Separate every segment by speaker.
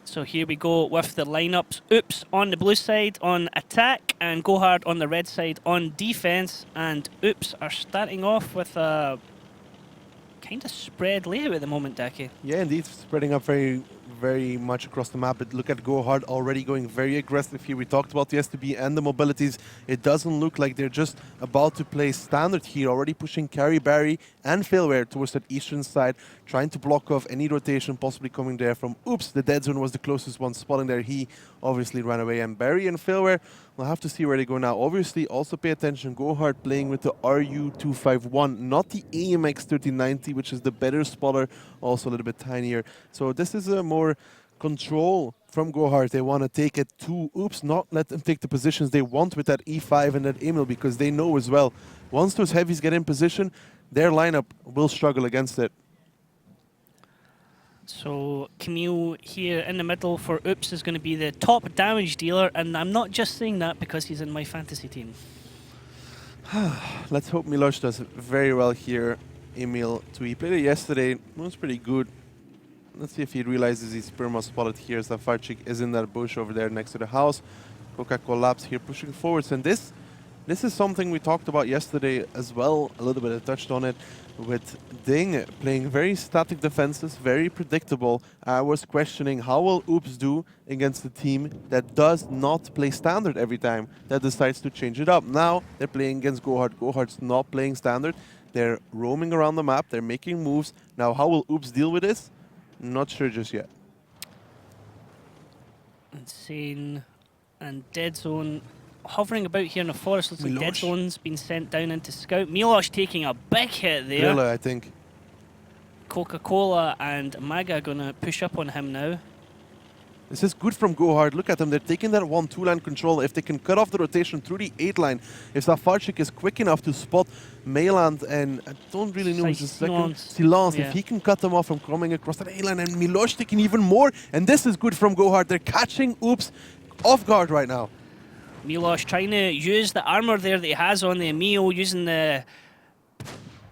Speaker 1: So here we go with the lineups. Oops on the blue side on attack and GoHard on the red side on defense. And Oops are starting off with a kind of spread layout at the moment, Daki.
Speaker 2: Yeah, indeed, spreading up very much across the map. But look at GoHard already going very aggressive here. We talked about the STB and the mobilities. It doesn't look like they're just about to play standard here. Already pushing Carry, Barry, and Failware towards that eastern side, trying to block off any rotation possibly coming there from Oops. The dead zone was the closest one spotting there. He obviously ran away. And Barry and Failware, we'll have to see where they go now. Obviously, also pay attention. GoHard playing with the RU251, not the AMX 3090, which is the better spotter, also a little bit tinier. So this is a more control from GoHard. They want to take it to Oops, not let them take the positions they want with that E5 and that Emil, because they know as well, once those heavies get in position, their lineup will struggle against it.
Speaker 1: So Camille here in the middle for Oops is going to be the top damage dealer, and I'm not just saying that because he's in my fantasy team.
Speaker 2: Let's hope Miloš does very well here. Emil, too. He played it yesterday. It was pretty good. Let's see if he realizes he's perma spotted here. Zafarchik is in that bush over there next to the house. Coca collapse here, pushing forwards. And this is something we talked about yesterday as well. A little bit, I touched on it with Ding playing very static defenses, very predictable. I was questioning how will Oops do against a team that does not play standard every time, that decides to change it up. Now they're playing against GoHard. GoHard's not playing standard. They're roaming around the map. They're making moves. Now, how will Oops deal with this? Not sure just yet.
Speaker 1: Insane and Dead Zone hovering about here in the forest. Looks like Dead Zone's been sent down into Scout. Miloš taking a big hit there.
Speaker 2: Grilla, I think.
Speaker 1: Coca-Cola and Maga going to push up on him now.
Speaker 2: This is good from GoHard. Look at them. They're taking that 1-2 line control. If they can cut off the rotation through the 8 line, if Zafarchik is quick enough to spot Mailand and I don't really know his second, Silence, if he can cut them off from coming across that 8 line, and Miloš taking even more. And this is good from GoHard. They're catching Oops off guard right now.
Speaker 1: Miloš trying to use the armor there that he has on the Emil, using the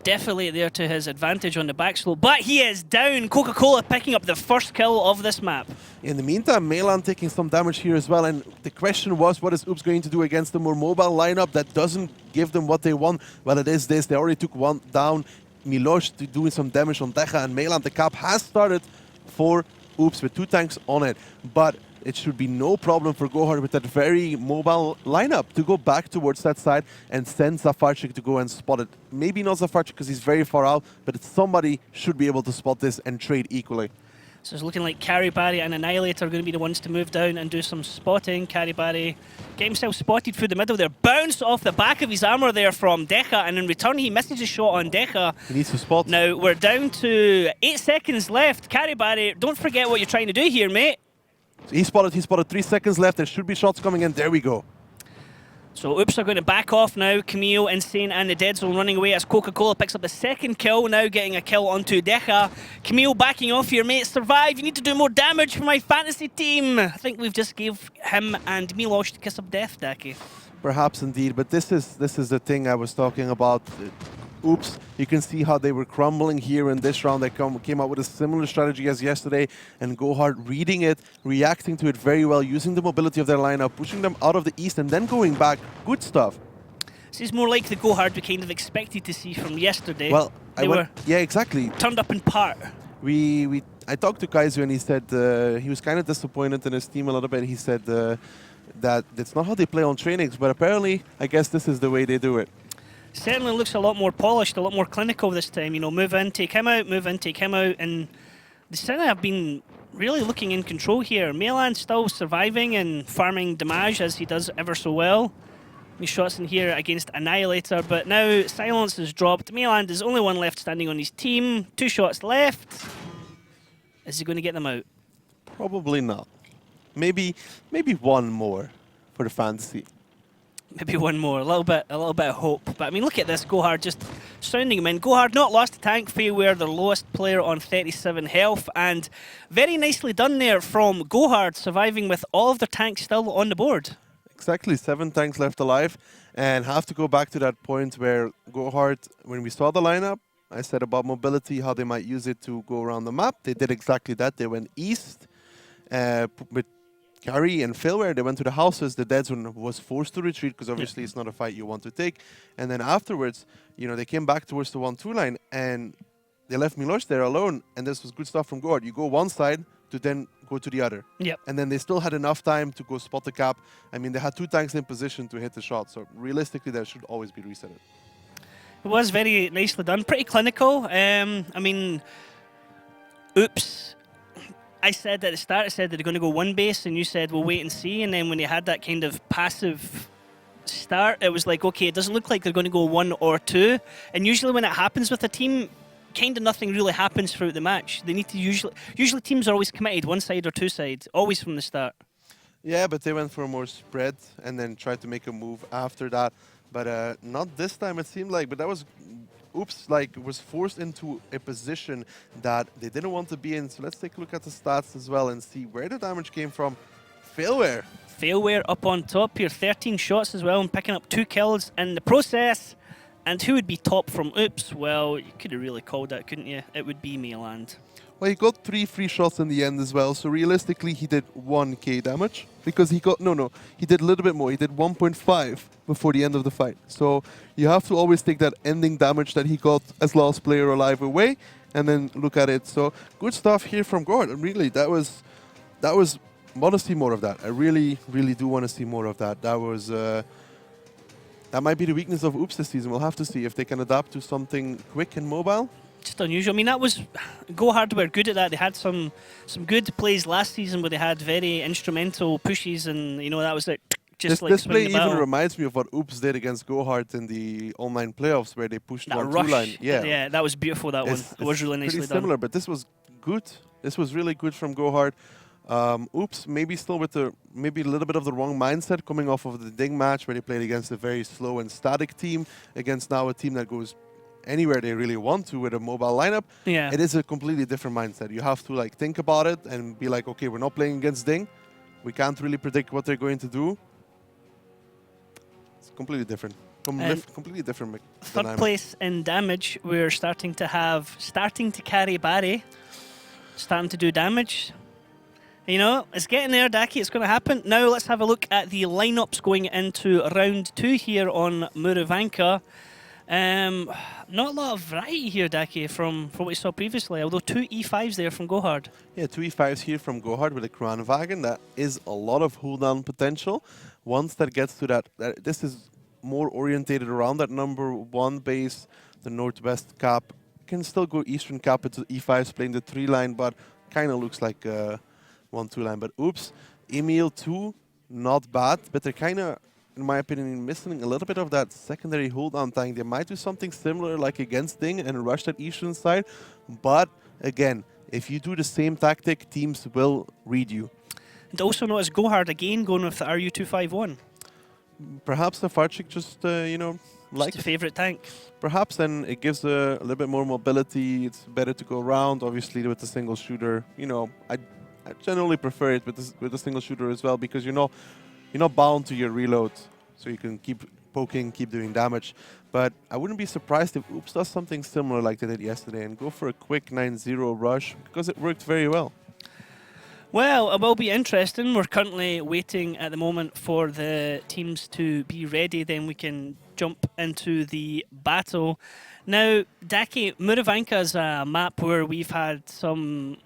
Speaker 1: defilate there to his advantage on the back slope, but he is down. Coca-Cola picking up the first kill of this map.
Speaker 2: In the meantime, Mailand taking some damage here as well, and the question was, what is Oops going to do against the more mobile lineup that doesn't give them what they want? Well, it is this. They already took one down. Miloš doing some damage on Decha, and Mailand, the cap has started for Oops with 2 tanks on it, but it should be no problem for GoHard with that very mobile lineup to go back towards that side and send Zafarchik to go and spot it. Maybe not Zafarchik because he's very far out, but somebody should be able to spot this and trade equally.
Speaker 1: So it's looking like Carry Barry and Annihilator are going to be the ones to move down and do some spotting. Carry Barry get himself spotted through the middle there. Bounce off the back of his armor there from Decha, and in return he misses a shot on Decha.
Speaker 2: He needs to spot.
Speaker 1: Now we're down to 8 seconds left. Carry Barry, don't forget what you're trying to do here, mate.
Speaker 2: He spotted 3 seconds left. There should be shots coming in. There we go.
Speaker 1: So Oops are going to back off now. Camille, Insane, and the Dead Zone running away as Coca-Cola picks up the second kill, now getting a kill onto Decha. Camille backing off here, mate. Survive. You need to do more damage for my fantasy team. I think we've just gave him and Miloš the kiss of death, Daki.
Speaker 2: Perhaps indeed, but this is the thing I was talking about. Oops, you can see how they were crumbling here in this round. They came out with a similar strategy as yesterday, and GoHard reading it, reacting to it very well, using the mobility of their lineup, pushing them out of the east and then going back. Good stuff.
Speaker 1: This is more like the GoHard we kind of expected to see from yesterday.
Speaker 2: Well,
Speaker 1: yeah,
Speaker 2: exactly.
Speaker 1: Turned up in part.
Speaker 2: I talked to Kaizu and he said he was kind of disappointed in his team a little bit. He said that it's not how they play on trainings, but apparently, I guess this is the way they do it.
Speaker 1: Certainly looks a lot more polished, a lot more clinical this time. You know, move in, take him out, move in, take him out, and they certainly have been really looking in control here. Mailand still surviving and farming damage as he does ever so well. These shots in here against Annihilator, but now Silence has dropped. Mailand is the only one left standing on his team. 2 shots left. Is he going to get them out?
Speaker 2: Probably not. Maybe one more for the fantasy.
Speaker 1: Maybe one more, a little bit of hope. But I mean, look at this, GoHard just sounding him in. GoHard not lost a tank, Fairware, their lowest player on 37 health, and very nicely done there from GoHard, surviving with all of their tanks still on the board.
Speaker 2: Exactly, 7 tanks left alive, and have to go back to that point where GoHard, when we saw the lineup, I said about mobility, how they might use it to go around the map. They did exactly that. They went east, with Gary and Philware, they went to the houses. The dead zone was forced to retreat because obviously it's not a fight you want to take. And then afterwards, they came back towards the 1-2 line and they left Miloš there alone. And this was good stuff from GoHard. You go one side to then go to the other.
Speaker 1: Yep.
Speaker 2: And then they still had enough time to go spot the cap. I mean, they had 2 tanks in position to hit the shot. So realistically, that should always be reset.
Speaker 1: It was very nicely done. Pretty clinical. I mean, Oops. I said at the start, I said that they're going to go one base, and you said we'll wait and see. And then when they had that kind of passive start, it was like, okay, it doesn't look like they're going to go 1 or 2. And usually when it happens with a team, kind of nothing really happens throughout the match. They need to usually teams are always committed, one side or two sides, always from the start.
Speaker 2: Yeah, but they went for a more spread and then tried to make a move after that. But not this time, it seemed like. But that was Oops, was forced into a position that they didn't want to be in. So let's take a look at the stats as well and see where the damage came from. Failware.
Speaker 1: Failware up on top here, 13 shots as well, and picking up 2 kills in the process. And who would be top from Oops? Well, you could have really called that, couldn't you? It would be Mayland.
Speaker 2: Well, he got 3 free shots in the end as well, so realistically he did 1k damage. Because he got, he did a little bit more. He did 1.5 before the end of the fight. So you have to always take that ending damage that he got as last player alive away, and then look at it. So good stuff here from GoHard. And really, that was, want to see more of that. I really, really do want to see more of that. That was, that might be the weakness of Oops this season. We'll have to see if they can adapt to something quick and mobile.
Speaker 1: Just unusual. I mean, that was GoHard were good at that. They had some good plays last season where they had very instrumental pushes, and that was it.
Speaker 2: This play even reminds me of what Oops did against GoHard in the online playoffs, where they pushed 1-2 line.
Speaker 1: Yeah, that was beautiful. That one. It was really nicely done.
Speaker 2: Pretty similar, but this was good. This was really good from GoHard. Oops, maybe still with maybe a little bit of the wrong mindset coming off of the Ding match, where they played against a very slow and static team, against now a team that goes anywhere they really want to with a mobile lineup.
Speaker 1: Yeah.
Speaker 2: It is a completely different mindset. You have to think about it and be like, okay, we're not playing against Ding. We can't really predict what they're going to do. It's completely different. Completely different.
Speaker 1: Third place in damage, we're starting to carry Barry, starting to do damage. It's getting there, Daki. It's going to happen. Now let's have a look at the lineups going into round 2 here on Muravanka. Not a lot of variety here, Daki, from what we saw previously, although 2 E5s there from GoHard.
Speaker 2: Yeah, 2 E5s here from GoHard with a Kranwagen. That is a lot of cooldown potential. Once that gets to that, this is more orientated around that number 1 base, the northwest cap. Can still go eastern cap into E5s playing the 3 line, but kind of looks like a 1-2 line. But Oops, Emil 2, not bad, but they're kind of, in my opinion, missing a little bit of that secondary hold-on tank. They might do something similar like against Ding and rush that eastern side. But again, if you do the same tactic, teams will read you.
Speaker 1: And also notice GoHard again going with the RU251.
Speaker 2: Perhaps the Farchik just,
Speaker 1: Just a favourite tank.
Speaker 2: Perhaps, and it gives a little bit more mobility. It's better to go around. Obviously, with the single shooter, I generally prefer it with the single shooter as well, because you're not bound to your reload, so you can keep poking, keep doing damage. But I wouldn't be surprised if Oops does something similar like they did yesterday and go for a quick 9-0 rush, because it worked very well.
Speaker 1: Well, it will be interesting. We're currently waiting at the moment for the teams to be ready, then we can jump into the battle. Now, Daki, Muravanka is a map where we've had some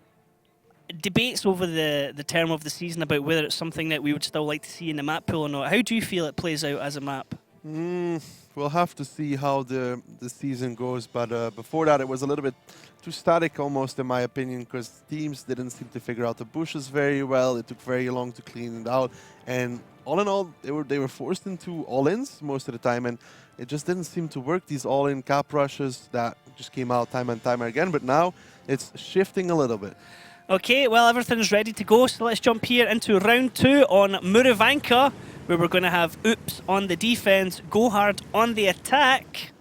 Speaker 1: debates over the term of the season about whether it's something that we would still like to see in the map pool or not. How do you feel it plays out as a map?
Speaker 2: We'll have to see how the season goes, but before that it was a little bit too static almost, in my opinion, because teams didn't seem to figure out the bushes very well. It took very long to clean it out, and all in all they were forced into all-ins most of the time, and it just didn't seem to work, these all-in cap rushes that just came out time and time again. But now it's shifting a little bit.
Speaker 1: Okay, well, everything's ready to go, so let's jump here into round 2 on Muravanka, where we're going to have Oops on the defense, GoHard on the attack.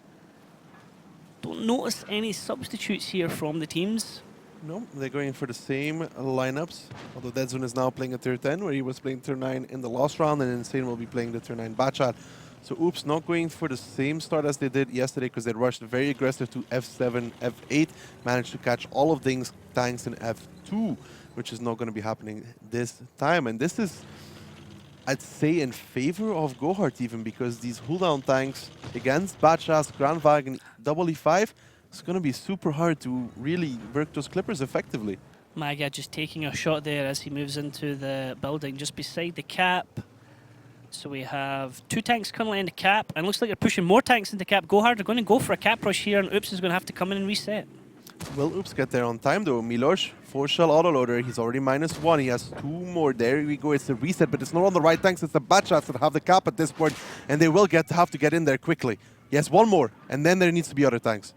Speaker 1: Don't notice any substitutes here from the teams.
Speaker 2: No, they're going for the same lineups, although Deadzone is now playing a tier 10, where he was playing tier 9 in the last round, and Insane will be playing the tier 9 Batchat. So Oops not going for the same start as they did yesterday, because they rushed very aggressive to F7, F8, managed to catch all of Ding's tanks in F2. which is not going to be happening this time. And this is, I'd say, in favor of GoHard even, because these cooldown tanks against Batchas, Grandwagen, double E5, it's going to be super hard to really work those clippers effectively.
Speaker 1: Maga just taking a shot there as he moves into the building just beside the cap. So we have 2 tanks currently in the cap, and looks like they're pushing more tanks into cap. GoHard are going to go for a cap rush here, and Oops is going to have to come in and reset.
Speaker 2: Will Oops get there on time though? Milosh, 4-shell autoloader, he's already -1, he has 2 more, there we go, it's a reset, but it's not on the right tanks, it's the Batchas that have the cap at this point, and they will have to get in there quickly. Yes, 1 more, and then there needs to be other tanks.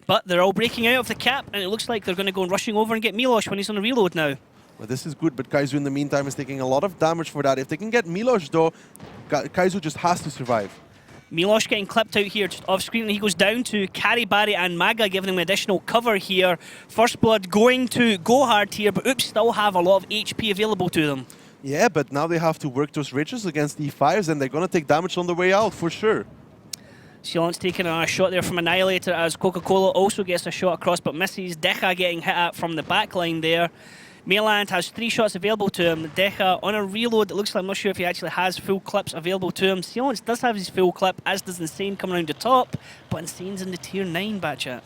Speaker 1: But they're all breaking out of the cap, and it looks like they're going to go rushing over and get Milosh when he's on a reload now.
Speaker 2: Well, this is good, but Kaizu in the meantime is taking a lot of damage for that. If they can get Milosh though, Kaizu just has to survive.
Speaker 1: Milosh getting clipped out here just off screen, and he goes down to Carry Barry and Maga, giving him additional cover here. First blood going to GoHard here, but Oops still have a lot of HP available to them.
Speaker 2: Yeah, but now they have to work those ridges against E5s, and they're going to take damage on the way out for sure.
Speaker 1: Silence taking a shot there from Annihilator as Coca-Cola also gets a shot across but misses. Decha getting hit at from the back line there. Mayland has 3 shots available to him. Decha on a reload. It looks like, I'm not sure if he actually has full clips available to him. Silence does have his full clip, as does Insane coming around the top, but Insane's in the tier 9 Batchat.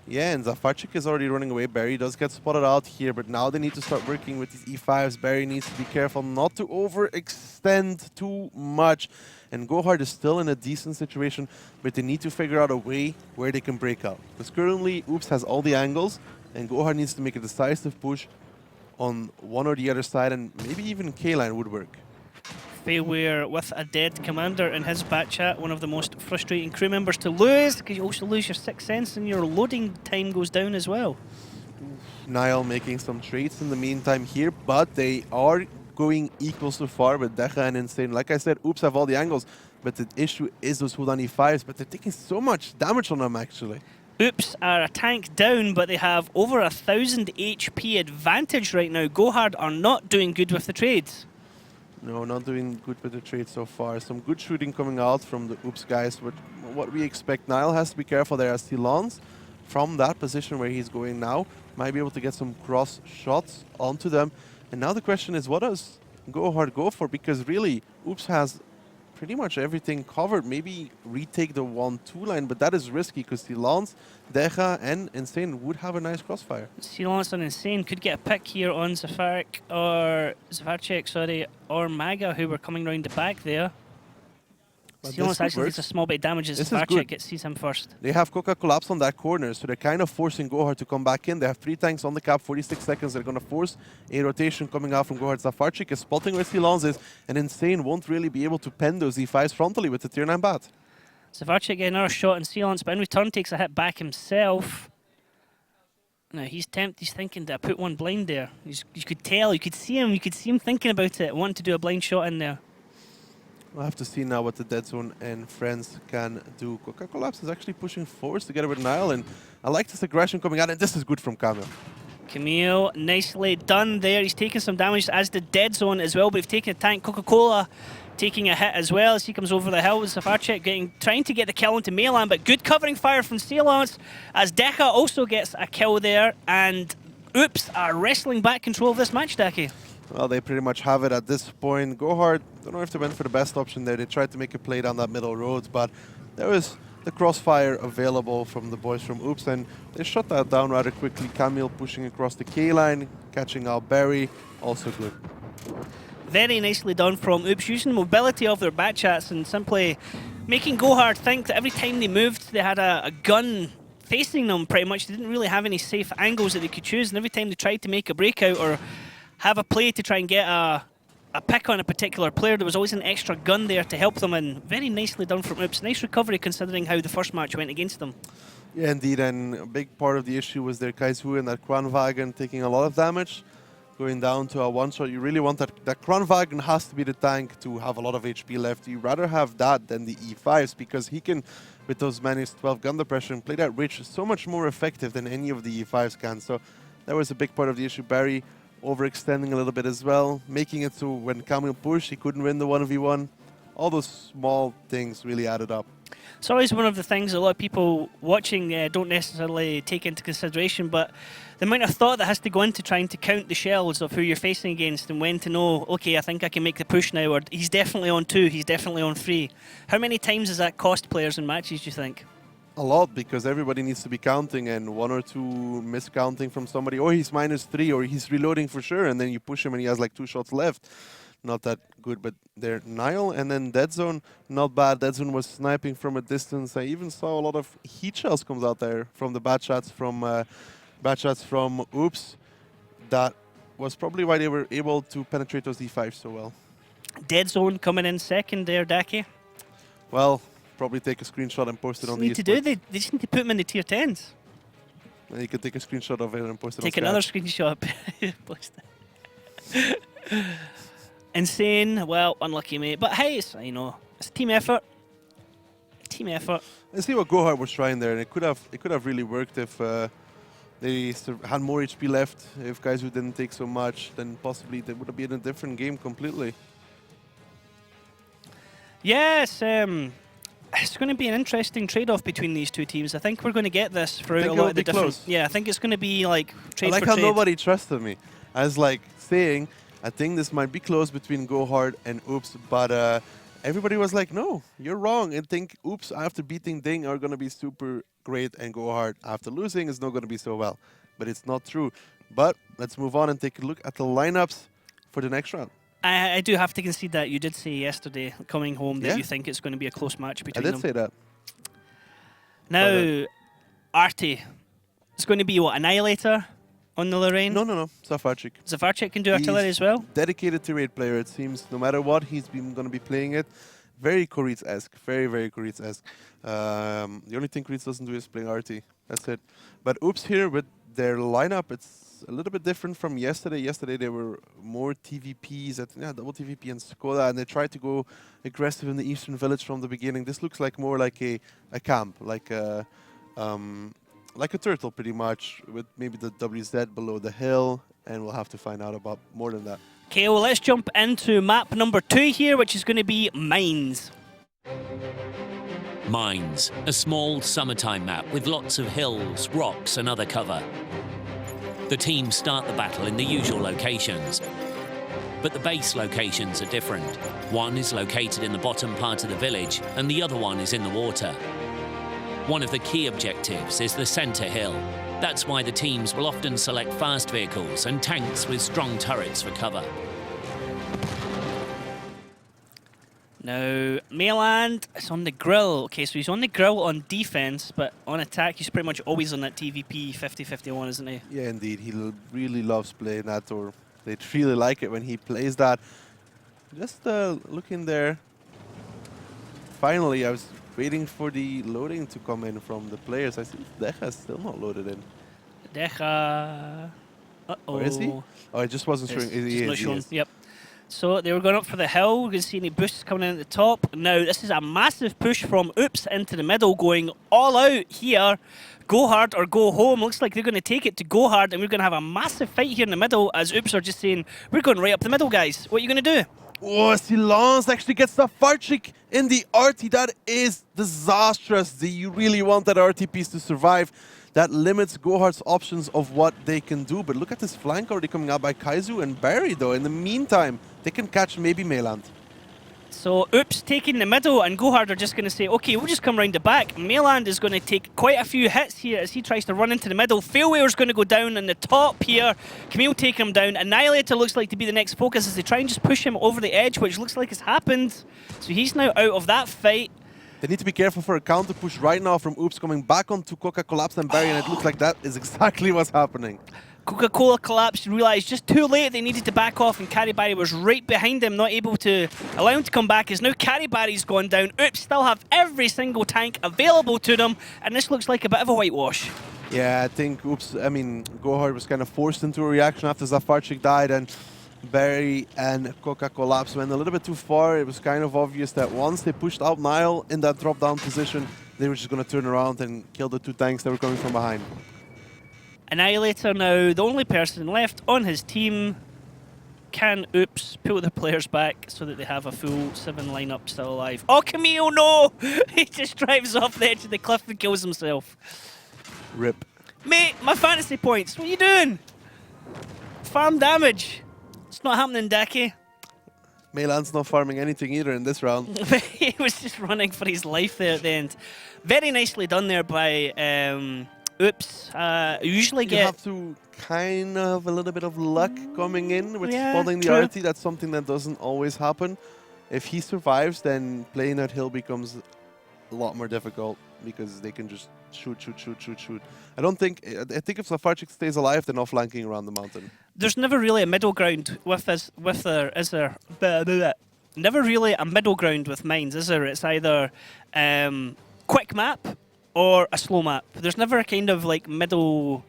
Speaker 2: Yeah, and Zafarchik is already running away. Barry does get spotted out here, but now they need to start working with these E5s. Barry needs to be careful not to overextend too much. And GoHard is still in a decent situation, but they need to figure out a way where they can break out. Because currently, Oops has all the angles, and GoHard needs to make a decisive push on one or the other side, and maybe even K-Line would work.
Speaker 1: Failware with a dead commander in his Batchat, one of the most frustrating crew members to lose, because you also lose your 6th sense and your loading time goes down as well.
Speaker 2: Niall making some trades in the meantime here, but they are going equal so far with Decha and Insane. Like I said, Oops have all the angles, but the issue is those Hudan E5s, but they're taking so much damage on them actually.
Speaker 1: Oops are a tank down, but they have over 1,000 HP advantage right now. GoHard are not doing good with the trades.
Speaker 2: No, not doing good with the trade so far. Some good shooting coming out from the Oops guys, but what we expect. Niall has to be careful there as Silence, from that position where he's going now, might be able to get some cross shots onto them. And now the question is, what does GoHard go for? Because really, Oops has pretty much everything covered. Maybe retake the 1-2 line, but that is risky because Silence, Decha, and Insane would have a nice crossfire.
Speaker 1: Silence and Insane could get a pick here on Zafarchik, or Maga, who were coming around the back there. Silence actually gets a small bit of damage as Zafarchik sees him first.
Speaker 2: They have Coca collapse on that corner, so they're kind of forcing GoHard to come back in. They have 3 tanks on the cap, 46 seconds. They're going to force a rotation coming out from GoHard. Zafarchik is spotting where Silence is, and Insane won't really be able to pen those E5s frontally with the tier 9 bat.
Speaker 1: Zafarchik getting another shot in Silence, but in return takes a hit back himself. Now he's thinking to put one blind there. You could tell, you could see him thinking about it, wanting to do a blind shot in there.
Speaker 2: We'll have to see now what the Dead Zone and friends can do. Coca Collapse is actually pushing forwards together with Niall, and I like this aggression coming out, and this is good from Camille.
Speaker 1: Camille, nicely done there. He's taking some damage as the Dead Zone as well, but he's taken a tank. Coca-Cola taking a hit as well as he comes over the hill. Zafarchik trying to get the kill into Mayland, but good covering fire from Silence as Decha also gets a kill there, and Oops are wrestling back control of this match, Daki.
Speaker 2: Well, they pretty much have it at this point. GoHard, don't know if they went for the best option there. They tried to make a play down that middle road, but there was the crossfire available from the boys from Oops, and they shut that down rather quickly. Camille pushing across the K-line, catching out Barry, also good.
Speaker 1: Very nicely done from Oops, using the mobility of their Batchats and simply making GoHard think that every time they moved, they had a gun facing them pretty much. They didn't really have any safe angles that they could choose, and every time they tried to make a breakout or have a play to try and get a pick on a particular player, there was always an extra gun there to help them, and very nicely done from Oops. Nice recovery considering how the first match went against them.
Speaker 2: Yeah, indeed, and a big part of the issue was their Kaizu and that Kranwagen taking a lot of damage, going down to a one-shot. You really want that Kranwagen has to be the tank to have a lot of HP left. You rather have that than the E5s, because he can, with those -12 gun depression, play that Rich so much more effective than any of the E5s can. So that was a big part of the issue. Barry overextending a little bit as well, making it so when Camille pushed, he couldn't win the 1v1. All those small things really added up.
Speaker 1: It's always one of the things a lot of people watching don't necessarily take into consideration, but the amount of thought that has to go into trying to count the shells of who you're facing against and when to know, okay, I think I can make the push now, or he's definitely on 2, he's definitely on 3. How many times does that cost players in matches, do you think?
Speaker 2: A lot, because everybody needs to be counting, and 1 or 2 miscounting from somebody, or he's -3, or he's reloading for sure, and then you push him and he has like 2 shots left. Not that good, but there, Nile, and then Dead Zone, not bad. Dead Zone was sniping from a distance. I even saw a lot of heat shells comes out there from the bad shots from Oops. That was probably why they were able to penetrate those D5s so well.
Speaker 1: Dead Zone coming in second there, Daki.
Speaker 2: Well, probably take a screenshot and post it on the
Speaker 1: Need to do. They just need to put them in the tier 10s.
Speaker 2: And you can take a screenshot of it and post it
Speaker 1: Take
Speaker 2: on
Speaker 1: another screenshot. Post it. Insane. Well, unlucky, mate. But hey, it's, you know, it's a team effort. Team effort.
Speaker 2: Let's see what GoHard was trying there, and it could have really worked if they had more HP left. If guys who didn't take so much, then possibly they would have been in a different game completely.
Speaker 1: Yes, it's going to be an interesting trade-off between these two teams. I think we're going to get this throughout a lot of the different.
Speaker 2: Close.
Speaker 1: Yeah, I think it's going to be like trade
Speaker 2: I like
Speaker 1: for
Speaker 2: how
Speaker 1: trade.
Speaker 2: nobody trusted me. I was like saying, I think this might be close between GoHard and Oops, but everybody was like, no, you're wrong. I think Oops after beating Ding are going to be super great, and GoHard after losing is not going to be so well. But it's not true. But let's move on and take a look at the lineups for the next round.
Speaker 1: I do have to concede that you did say yesterday, coming home, that
Speaker 2: Yeah.
Speaker 1: you think it's going to be a close match
Speaker 2: I
Speaker 1: between
Speaker 2: did
Speaker 1: them.
Speaker 2: say that.
Speaker 1: Now, Artie, it's going to be what, Annihilator on the Lorraine?
Speaker 2: No. Zafarchik.
Speaker 1: Zafarchik can do artillery as well?
Speaker 2: Dedicated to raid player, it seems. No matter what, he's been going to be playing it. Very Koritz-esque. Very, very Koritz-esque. The only thing Koritz doesn't do is play RT. That's it. But Oops here with their lineup, it's a little bit different from yesterday. Yesterday they were more TVPs, double TVP and Skoda, and they tried to go aggressive in the Eastern Village from the beginning. This looks like more like a camp, like a turtle pretty much, with maybe the WZ below the hill, and we'll have to find out about more than that.
Speaker 1: Okay, well, let's jump into map number 2 here, which is going to be Mines.
Speaker 3: Mines, a small summertime map with lots of hills, rocks and other cover. The teams start the battle in the usual locations, but the base locations are different. One is located in the bottom part of the village and the other one is in the water. One of the key objectives is the center hill. That's why the teams will often select fast vehicles and tanks with strong turrets for cover.
Speaker 1: Now, Mayland is on the grill. Okay, so he's on the grill on defense, but on attack, he's pretty much always on that TVP 50-51, isn't he?
Speaker 2: Yeah, indeed. He really loves playing that, or they really like it when he plays that. Just looking there. Finally, I was waiting for the loading to come in from the players. I see Deja is still not loaded in.
Speaker 1: Deja. Uh-oh.
Speaker 2: Where is he? Oh, it just wasn't showing.
Speaker 1: It's
Speaker 2: He
Speaker 1: not
Speaker 2: is, he
Speaker 1: showing.
Speaker 2: is.
Speaker 1: Yep. So they were going up for the hill. We can see any boosts coming in at the top. Now, this is a massive push from Oops into the middle, going all out here. Go hard or go home. Looks like they're going to take it to go hard, and we're going to have a massive fight here in the middle as Oops are just saying, we're going right up the middle, guys. What are you going to do?
Speaker 2: Oh, Silence actually gets the Zafarchik in the RT. That is disastrous. You really want that RT piece to survive. That limits GoHard's options of what they can do. But look at this flank already coming out by Kaizu and Barry, though. In the meantime, they can catch maybe Mayland.
Speaker 1: So Oops taking the middle, and GoHard are just going to say, okay, we'll just come round the back. Mayland is going to take quite a few hits here as he tries to run into the middle. Failware's going to go down in the top here. Camille taking him down. Annihilator looks like to be the next focus as they try and just push him over the edge, which looks like has happened. So he's now out of that fight.
Speaker 2: They need to be careful for a counter push right now from Oops coming back onto Coca Collapse and Barry, and it looks like that is exactly what's happening.
Speaker 1: Coca-Cola collapsed, realised just too late they needed to back off, and Caribari was right behind him, not able to allow him to come back, as now Caribari's gone down. Oops still have every single tank available to them, and this looks like a bit of a whitewash.
Speaker 2: Yeah, I think GoHard was kind of forced into a reaction after Zafarchik died, and Barry and Coca Collapse went a little bit too far. It was kind of obvious that once they pushed out Nile in that drop-down position, they were just going to turn around and kill the two tanks that were coming from behind.
Speaker 1: Annihilator now, the only person left on his team. can Oops pull the players back so that they have a full 7 lineup still alive? Oh, Camille, no! He just drives off the edge of the cliff and kills himself.
Speaker 2: Rip.
Speaker 1: Mate, my fantasy points. What are you doing? Farm damage. It's not happening, Daki.
Speaker 2: Melan's not farming anything either in this round.
Speaker 1: He was just running for his life there at the end. Very nicely done there by Oops. Usually
Speaker 2: You have to kind of have a little bit of luck coming in with spotting the
Speaker 1: true.
Speaker 2: RT. That's something that doesn't always happen. If he survives, then playing that hill becomes a lot more difficult because they can just shoot. I think if Safarchik stays alive, they're not flanking around the mountain.
Speaker 1: There's never really a middle ground with there, is there? Never really a middle ground with mines, is there? It's either quick map or a slow map. There's never a kind of like middle,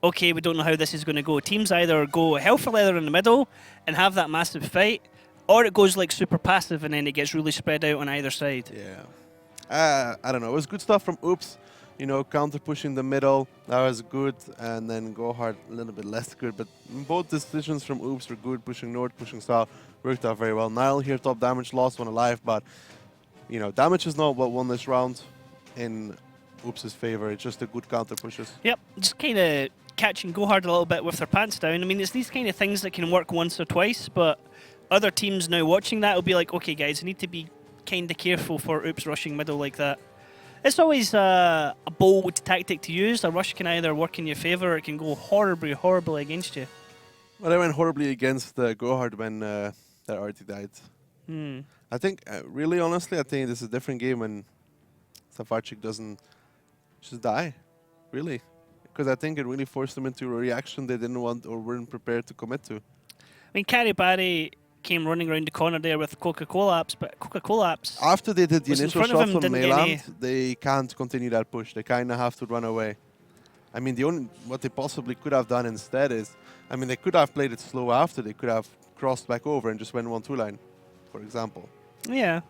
Speaker 1: okay, we don't know how this is going to go. Teams either go hell for leather in the middle and have that massive fight, or it goes like super passive and then it gets really spread out on either side.
Speaker 2: Yeah. I don't know. It was good stuff from Oops. You know, counter pushing the middle, that was good, and then GoHard a little bit less good. But both decisions from Oops were good, pushing north, pushing south, worked out very well. Nile here, top damage, lost one alive, but, you know, damage is not what won this round in Oops' favor. It's just a good counter pushes.
Speaker 1: Yep, just kind of catching GoHard a little bit with their pants down. I mean, it's these kind of things that can work once or twice, but other teams now watching that will be like, okay, guys, you need to be kind of careful for Oops rushing middle like that. It's always a bold tactic to use. A rush can either work in your favor or it can go horribly against you.
Speaker 2: Well, I went horribly against GoHard when that RT died. I think, really honestly, I think this is a different game when Safarchik doesn't just die, really. Because I think it really forced them into a reaction they didn't want or weren't prepared to commit to.
Speaker 1: I mean, Carrie Barry came running around the corner there with Coca-Cola apps, but Coca-Cola apps...
Speaker 2: After they did the initial shots on Mailand,
Speaker 1: any...
Speaker 2: they can't continue that push. They kind of have to run away. I mean, what they possibly could have done instead is, I mean, they could have played it slow after. They could have crossed back over and just went 1-2 line, for example.
Speaker 1: Yeah.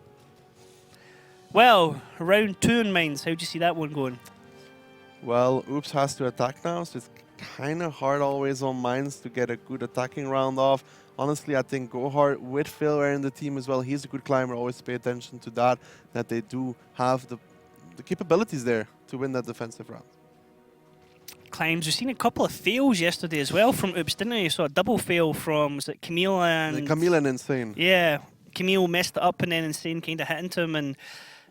Speaker 1: Well, round 2 in mines. How do you see that one going?
Speaker 2: Well, Oops has to attack now, so it's kind of hard always on mines to get a good attacking round off. Honestly, I think GoHard with Failware in the team as well, he's a good climber. Always pay attention to that they do have the capabilities there to win that defensive round.
Speaker 1: Climbs. We've seen a couple of fails yesterday as well from Oops, didn't we? You saw a double fail from, was it Camille and...
Speaker 2: Camille and Insane.
Speaker 1: Yeah, Camille messed it up and then Insane kind of hit into him. And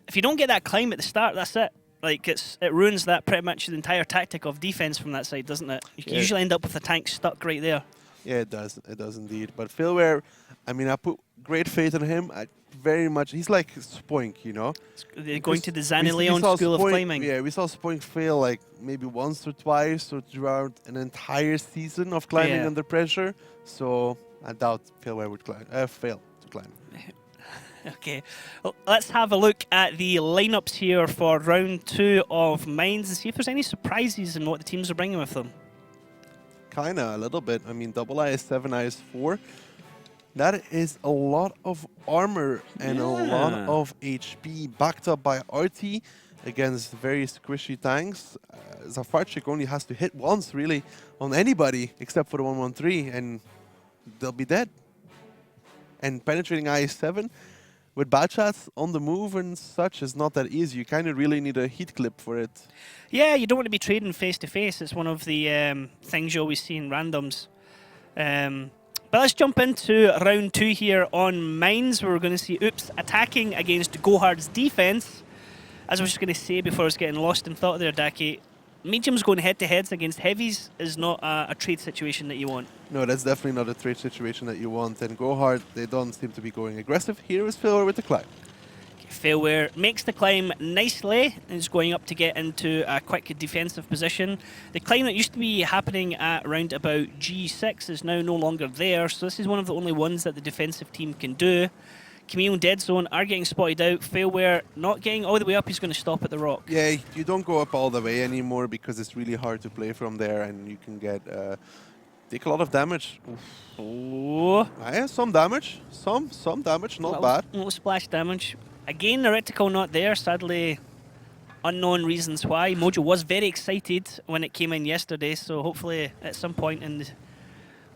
Speaker 1: if you don't get that climb at the start, that's it. Like, it ruins that pretty much the entire tactic of defense from that side, doesn't it? You usually end up with the tank stuck right there.
Speaker 2: Yeah, it does. It does indeed. But Failware, I mean, I put great faith in him. Very much. He's like Spoink, you know?
Speaker 1: They're going to the Zanny Leon School of Climbing.
Speaker 2: Yeah, we saw Spoink fail like maybe once or twice or throughout an entire season of climbing under pressure. So I doubt Failware would fail to climb.
Speaker 1: Okay, well, let's have a look at the lineups here for round 2 of Mines and see if there's any surprises in what the teams are bringing with them.
Speaker 2: Kinda, a little bit. I mean, double IS-7, IS-4. That is a lot of armor and a lot of HP backed up by RT against very squishy tanks. Safarchik only has to hit once, really, on anybody except for the 113, and they'll be dead. And penetrating IS-7 with bad shots on the move and such is not that easy. You kind of really need a heat clip for it. Yeah,
Speaker 1: you don't want to be trading face-to-face. It's one of the things you always see in randoms. But let's jump into round 2 here on Mines, where we're going to see Oops attacking against GoHard's defense. As I was just going to say before I was getting lost in thought there, Daki, mediums going head-to-heads against heavies is not a trade situation that you want.
Speaker 2: No, that's definitely not a trade situation that you want. And GoHard, they don't seem to be going aggressive. Here is Failware with the climb.
Speaker 1: Failware makes the climb nicely and is going up to get into a quick defensive position. The climb that used to be happening at around about G6 is now no longer there, so this is one of the only ones that the defensive team can do. Camille and Dead Zone are getting spotted out. Failware not getting all the way up, he's going to stop at the rock.
Speaker 2: Yeah, you don't go up all the way anymore because it's really hard to play from there and you can get take a lot of damage.
Speaker 1: Oh.
Speaker 2: Yeah, some damage. Some damage, not bad.
Speaker 1: Little splash damage. Again, the reticle not there, sadly unknown reasons why. Mojo was very excited when it came in yesterday, so hopefully at some point in the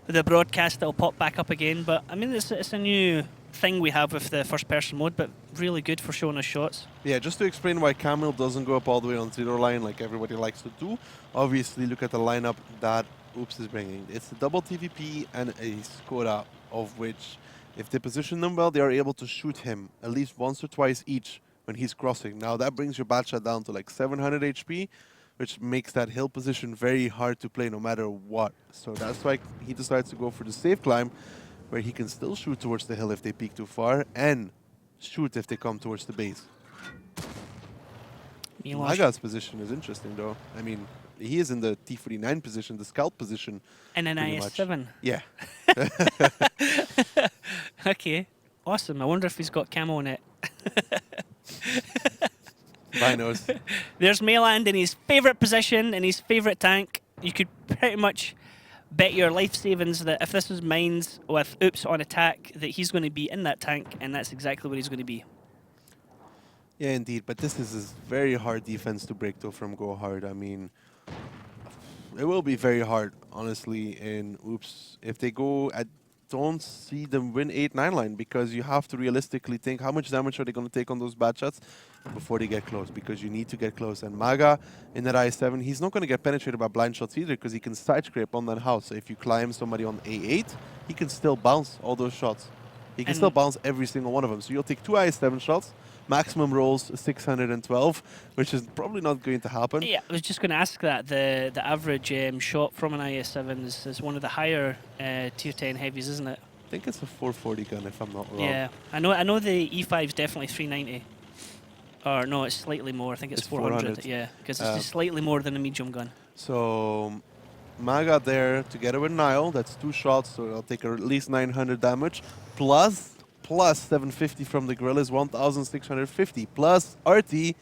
Speaker 1: the broadcast that'll pop back up again. But I mean, it's a new thing we have with the first-person mode, but really good for showing us shots.
Speaker 2: Yeah, just to explain why Camille doesn't go up all the way on zero line like everybody likes to do. Obviously, look at the lineup that Oops is bringing. It's a double TVP and a Skoda, of which, if they position them well, they are able to shoot him at least once or twice each when he's crossing. Now, that brings your bat shot down to like 700 HP, which makes that hill position very hard to play no matter what. So that's why he decides to go for the safe climb, where he can still shoot towards the hill if they peek too far, and shoot if they come towards the base. Maga's position is interesting, though. I mean, he is in the T49 position, the scout position.
Speaker 1: And an IS-7.
Speaker 2: Yeah.
Speaker 1: Okay, awesome. I wonder if he's got camo on it.
Speaker 2: Binos.
Speaker 1: There's Mayland in his favourite position, in his favourite tank. You could pretty much bet your life savings that if this was mines with Oops on attack, that he's going to be in that tank, and that's exactly where he's going to be.
Speaker 2: Yeah, indeed. But this is a very hard defense to break, though, from GoHard. I mean, it will be very hard, honestly, in Oops. If they go, I don't see them win 8-9 line, because you have to realistically think how much damage are they going to take on those bad shots before they get close, because you need to get close. And Maga in that I7, he's not going to get penetrated by blind shots either, because he can side scrape on that house. So if you climb somebody on A8, he can still bounce all those shots. He can still bounce every single one of them. So you'll take 2 I7 shots, maximum rolls 612, which is probably not going to happen.
Speaker 1: Yeah, I was just going to ask that. The average shot from an IS-7 is one of the higher tier 10 heavies, isn't it?
Speaker 2: I think it's a 440 gun, if I'm not wrong.
Speaker 1: Yeah, I know the E5 is definitely 390. Or no, it's slightly more. I think it's 400. Yeah, because it's just slightly more than a medium gun.
Speaker 2: So Maga there together with Nile. That's 2 shots, so I'll take at least 900 damage. Plus 750 from the Guerrillas, 1,650. Plus RT.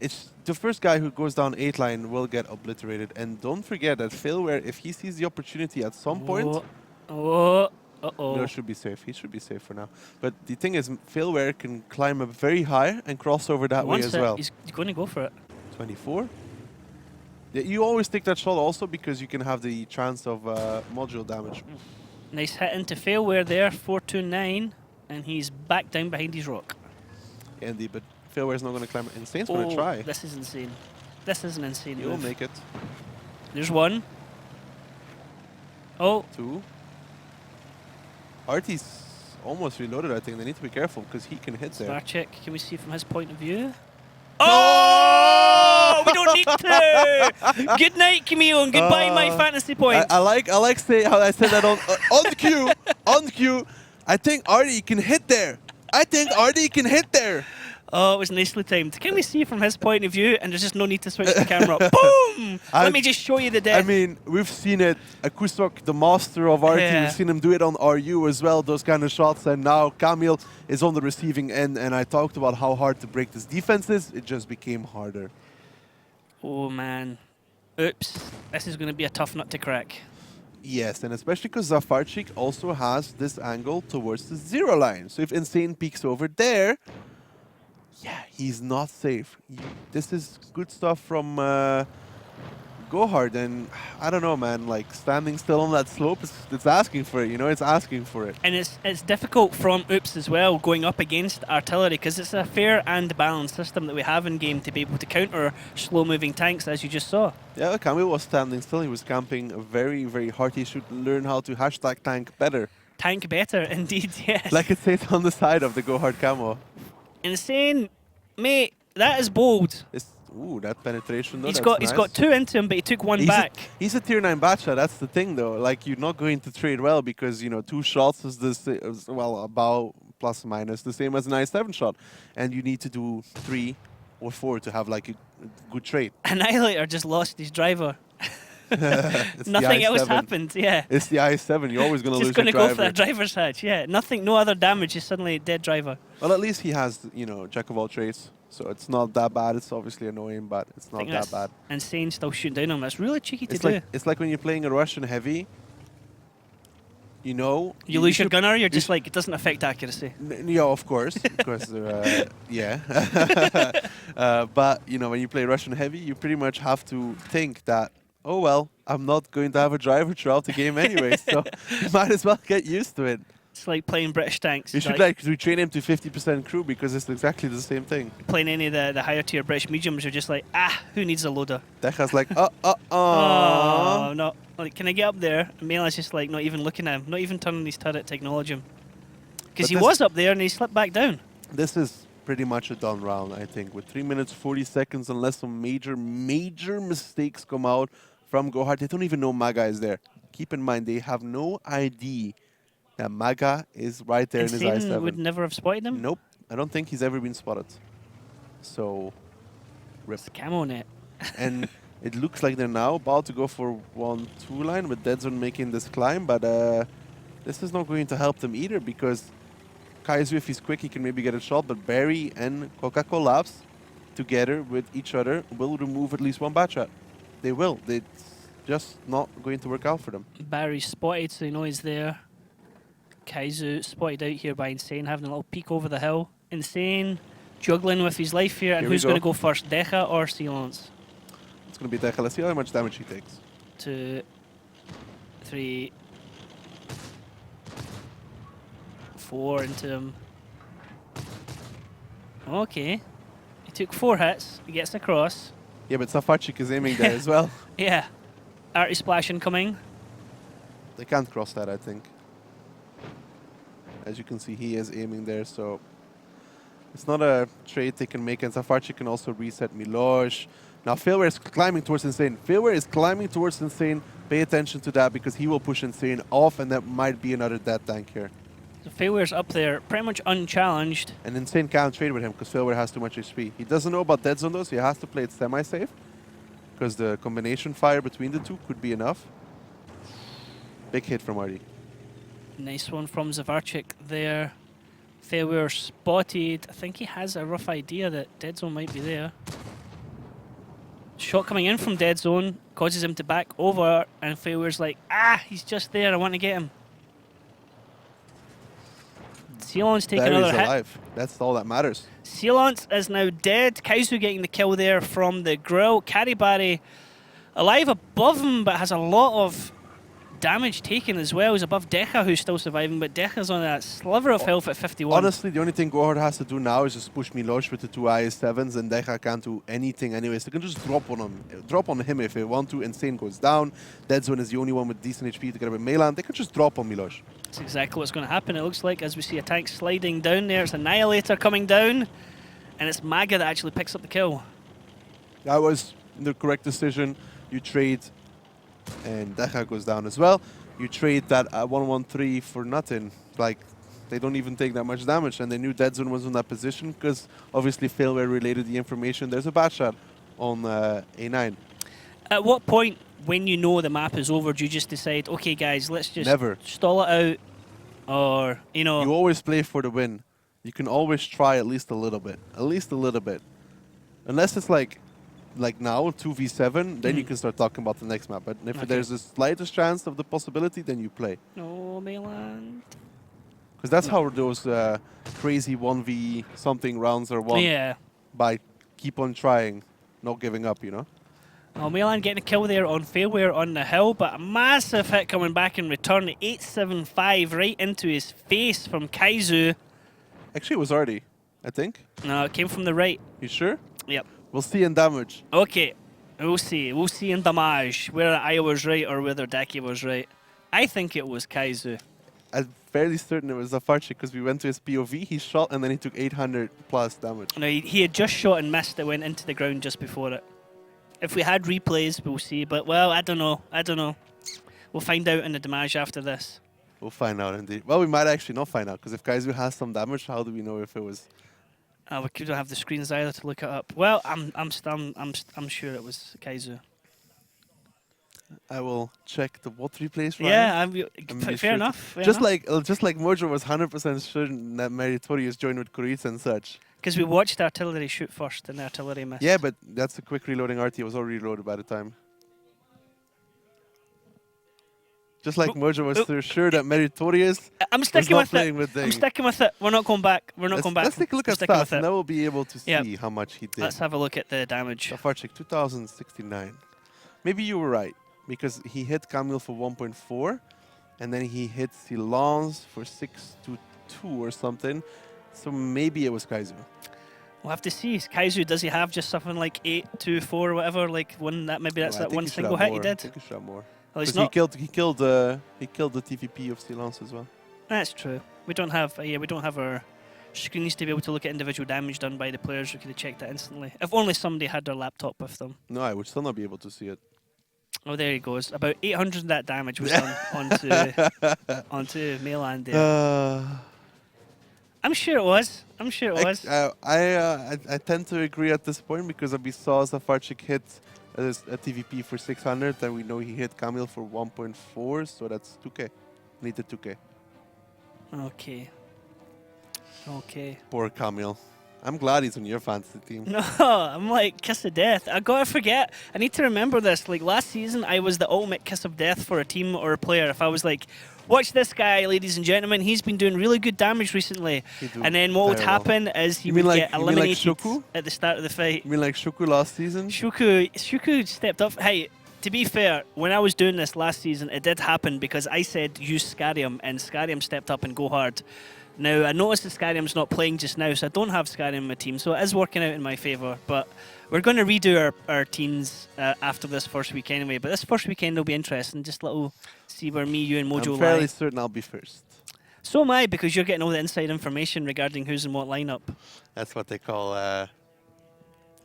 Speaker 2: It's the first guy who goes down 8 line will get obliterated. And don't forget that Failware, if he sees the opportunity at some point...
Speaker 1: Uh-oh.
Speaker 2: No, should be safe. He should be safe for now. But the thing is, Failware can climb up very high and cross over that way as well.
Speaker 1: He's going to go for it.
Speaker 2: 24? Yeah, you always take that shot also because you can have the chance of module damage.
Speaker 1: Nice hit into Failware there, 429, and he's back down behind his rock.
Speaker 2: Indeed, but Failware's not going to climb. Insane's going to try.
Speaker 1: This is insane. This is an insane
Speaker 2: He'll
Speaker 1: move.
Speaker 2: make it.
Speaker 1: There's 1. Oh.
Speaker 2: 2. Artie's almost reloaded, I think. They need to be careful because he can hit there.
Speaker 1: Star check. Can we see from his point of view? Oh! We don't need to! Good night, Camille, and goodbye, my fantasy points.
Speaker 2: I like say how I said that on cue. On cue. I think Artie can hit there. I think Artie can hit there.
Speaker 1: Oh, it was nicely timed. Can we see from his point of view? And there's just no need to switch the camera. Boom! Let me just show you the death.
Speaker 2: I mean, we've seen it. Akusok, the master of RT, we've seen him do it on RU as well, those kind of shots. And now Camille is on the receiving end. And I talked about how hard to break this defense is. It just became harder.
Speaker 1: Oh, man. Oops. This is going to be a tough nut to crack.
Speaker 2: Yes, and especially because Zafarchik also has this angle towards the 0 line. So if Insane peeks over there... Yeah, he's not safe. This is good stuff from GoHard, and I don't know, man. Like standing still on that slope, it's asking for it. You know, it's asking for it.
Speaker 1: And it's difficult from Oops as well, going up against artillery, because it's a fair and balanced system that we have in game to be able to counter slow-moving tanks, as you just saw.
Speaker 2: Yeah, Camille was standing still. He was camping very, very hard. He should learn how to hashtag tank better.
Speaker 1: Tank better, indeed. Yes.
Speaker 2: Like it says on the side of the GoHard camo.
Speaker 1: Insane, mate. That is bold.
Speaker 2: Ooh, that penetration though.
Speaker 1: He's got 2 into him, but he took 1 back.
Speaker 2: He's a tier 9 Batcha. That's the thing though. Like you're not going to trade well because you know 2 shots is about plus minus the same as an I7 shot, and you need to do 3 or 4 to have like a good trade.
Speaker 1: Annihilator just lost his driver. Nothing else happened. Yeah.
Speaker 2: It's the I7. You're always going to lose your driver.
Speaker 1: Just going to go for that driver's hatch. Yeah. Nothing. No other damage. Is suddenly a dead driver.
Speaker 2: Well, at least he has, you know, jack of all trades, so it's not that bad. It's obviously annoying, but it's not that bad.
Speaker 1: Insane still shooting down on him. That's really cheeky to do.
Speaker 2: It's like when you're playing a Russian heavy. You know,
Speaker 1: you lose your gunner. You're just like it doesn't affect accuracy.
Speaker 2: Yeah, of course, because yeah. But you know, when you play Russian heavy, you pretty much have to think that oh well, I'm not going to have a driver throughout the game anyway, so you might as well get used to it.
Speaker 1: It's like playing British tanks.
Speaker 2: You should like retrain him to 50% crew because it's exactly the same thing.
Speaker 1: Playing any of the higher tier British mediums, you're just like, who needs a loader?
Speaker 2: Decha's like,
Speaker 1: Oh, no. Like, can I get up there? And Mela's just like, not even looking at him, not even turning his turret to acknowledge him. Because he was up there and he slipped back down.
Speaker 2: This is pretty much a done round, I think, with 3 minutes 40 seconds, unless some major mistakes come out from GoHard. They don't even know Maga is there. Keep in mind, they have no idea that Maga is right there in his I-7.
Speaker 1: Would never have spotted him?
Speaker 2: Nope. I don't think he's ever been spotted. So, rip.
Speaker 1: It's camo net.
Speaker 2: And it looks like they're now about to go for 1-2 line with Deadzone making this climb, but this is not going to help them either because Kaizu, if he's quick, he can maybe get a shot, but Barry and Coca-Cola Labs together with each other will remove at least one batch shot. They will. It's just not going to work out for them.
Speaker 1: Barry's spotted, so you know he's there. Kaizu spotted out here by Insane, having a little peek over the hill. Insane juggling with his life here, and who's going to go first, Decha or Sealance?
Speaker 2: It's going to be Decha. Let's see how much damage he takes.
Speaker 1: 2, 3, 4 into him. Okay. He took 4 hits. He gets across.
Speaker 2: Yeah, but Safarchik is aiming there as well.
Speaker 1: Yeah. Arty splash incoming.
Speaker 2: They can't cross that, I think. As you can see, he is aiming there, so it's not a trade they can make, and Safarchik can also reset Milosh. Now, Failware is climbing towards Insane. Failware is climbing towards Insane. Pay attention to that, because he will push Insane off, and that might be another dead tank here.
Speaker 1: So Failware's up there, pretty much unchallenged.
Speaker 2: And Insane can't trade with him, because Failware has too much HP. He doesn't know about Deadzone, though, so he has to play it semi-safe, because the combination fire between the two could be enough. Big hit from Arty.
Speaker 1: Nice one from Zavarchik there. Failware spotted. I think he has a rough idea that Deadzone might be there. Shot coming in from Deadzone causes him to back over, and Failware's like, he's just there, I want to get him. Sealance taking another hit.
Speaker 2: Alive. That's all that matters.
Speaker 1: Sealance is now dead. Kaizu getting the kill there from the grill. Karibari alive above him, but has a lot of damage taken as well. He's above Decha, who's still surviving, but Decha's on a sliver of health at 51.
Speaker 2: Honestly, the only thing GoHard has to do now is just push Milosh with the 2 IS-7s, and Decha can't do anything anyways. They can just drop on him if they want to. Insane goes down. Deadzone is the only one with decent HP together with Melan. They can just drop on Milosh.
Speaker 1: That's exactly what's going to happen. It looks like as we see a tank sliding down there, it's Annihilator coming down, and it's Maga that actually picks up the kill.
Speaker 2: That was the correct decision. You trade, and Decha goes down as well. You trade that 113 for nothing. Like, they don't even take that much damage, and they knew Deadzone was in that position because obviously Failware related the information. There's a bad shot on A9.
Speaker 1: At what point, when you know the map is over, do you just decide, okay guys, let's just stall it out, or, you know?
Speaker 2: You always play for the win. You can always try at least a little bit. At least a little bit. Unless it's like now, 2v7, then you can start talking about the next map. But if there's the slightest chance of the possibility, then you play.
Speaker 1: No, Melan.
Speaker 2: Because that's how those crazy 1v something rounds are won.
Speaker 1: Yeah.
Speaker 2: By keep on trying, not giving up, you know?
Speaker 1: Well, Melan getting a kill there on Failware on the hill, but a massive hit coming back in return. 875 right into his face from Kaizu.
Speaker 2: Actually, it was Arty, I think.
Speaker 1: No, it came from the right.
Speaker 2: You sure?
Speaker 1: Yep.
Speaker 2: We'll see in damage.
Speaker 1: Okay, we'll see. We'll see in damage whether I was right or whether Daki was right. I think it was Kaizu.
Speaker 2: I'm fairly certain it was Zafarchik because we went to his POV, he shot, and then he took 800 plus damage.
Speaker 1: No, he had just shot and missed. It went into the ground just before it. If we had replays, we'll see. But, well, I don't know. I don't know. We'll find out in the damage after this.
Speaker 2: We'll find out indeed. Well, we might actually not find out because if Kaizu has some damage, how do we know if it was?
Speaker 1: We couldn't have the screens either to look it up. Well, I'm sure it was Kaizu.
Speaker 2: I will check the what replays.
Speaker 1: Yeah, fair enough.
Speaker 2: Just like Mojo was 100% sure that Meritorious joined with Kuriza and such.
Speaker 1: Because we watched artillery shoot first and the artillery missed.
Speaker 2: Yeah, but that's a quick reloading RT. It was already reloaded by the time. Just like Mojo was sure that Meritorious
Speaker 1: I'm sticking
Speaker 2: was not
Speaker 1: with it.
Speaker 2: I'm
Speaker 1: sticking with it. We're not going back. We're not going back.
Speaker 2: Let's take a look at stats, and then we'll be able to see how much he did.
Speaker 1: Let's have a look at the damage.
Speaker 2: Zafarchik, 2069. Maybe you were right, because he hit Camille for 1.4, and then he hit Silence for 6 to 2 or something. So maybe it was Kaizu.
Speaker 1: We'll have to see. Kaizu, does he have just something like 8, 2, 4, or whatever? Like one that maybe that's
Speaker 2: No, I
Speaker 1: that
Speaker 2: think
Speaker 1: one
Speaker 2: he should
Speaker 1: single
Speaker 2: have
Speaker 1: hit he
Speaker 2: more. I
Speaker 1: did.
Speaker 2: think he should have more.
Speaker 1: Well, he's
Speaker 2: Because
Speaker 1: not.
Speaker 2: he killed the TVP of Silence as well.
Speaker 1: That's true. We don't have we don't have our screens to be able to look at individual damage done by the players. We could have checked that instantly. If only somebody had their laptop with them.
Speaker 2: No, I would still not be able to see it.
Speaker 1: Oh, there he goes. About 800 of that damage was done onto Meland there. I'm sure it was. I'm sure it was.
Speaker 2: I tend to agree at this point because we saw Safarchik hit a TVP for 600, and we know he hit Camille for 1.4, so that's 2k. Needed 2k.
Speaker 1: Okay. Okay.
Speaker 2: Poor Camille. I'm glad he's on your fantasy team.
Speaker 1: No, I'm like kiss of death. I gotta forget. I need to remember this. Like last season, I was the ultimate kiss of death for a team or a player. If I was like, watch this guy, ladies and gentlemen, he's been doing really good damage recently. And then what would happen is he would get eliminated at the start of the fight.
Speaker 2: You mean like Shuku last season?
Speaker 1: Shuku stepped up. Hey, to be fair, when I was doing this last season, it did happen because I said use Scarium, and Scarium stepped up and go hard. Now, I noticed that Scarium's not playing just now, so I don't have Scarium in my team, so it is working out in my favour. But we're going to redo our teams after this first week anyway. But this first weekend will be interesting. Just see where me, you, and Mojo
Speaker 2: I'm fairly
Speaker 1: lie.
Speaker 2: certain I'll be first.
Speaker 1: So am I, because you're getting all the inside information regarding who's in what lineup.
Speaker 2: That's what they call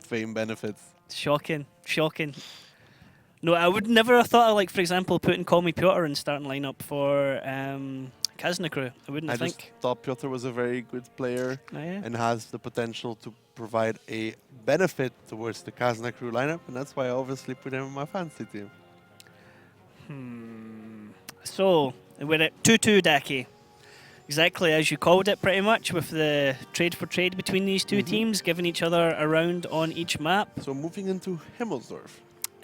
Speaker 2: fame benefits.
Speaker 1: Shocking. Shocking. No, I would never have thought of, like, for example, putting Call Me Piotr in starting lineup for Kazna Crew. I wouldn't think.
Speaker 2: I just thought Piotr was a very good player
Speaker 1: Yeah.
Speaker 2: and has the potential to provide a benefit towards the Kazna Crew lineup, and that's why I obviously put him in my fantasy team.
Speaker 1: So, we're at 2-2 Daki. Exactly as you called it, pretty much, with the trade for trade between these two teams, giving each other a round on each map.
Speaker 2: So moving into Himmelsdorf.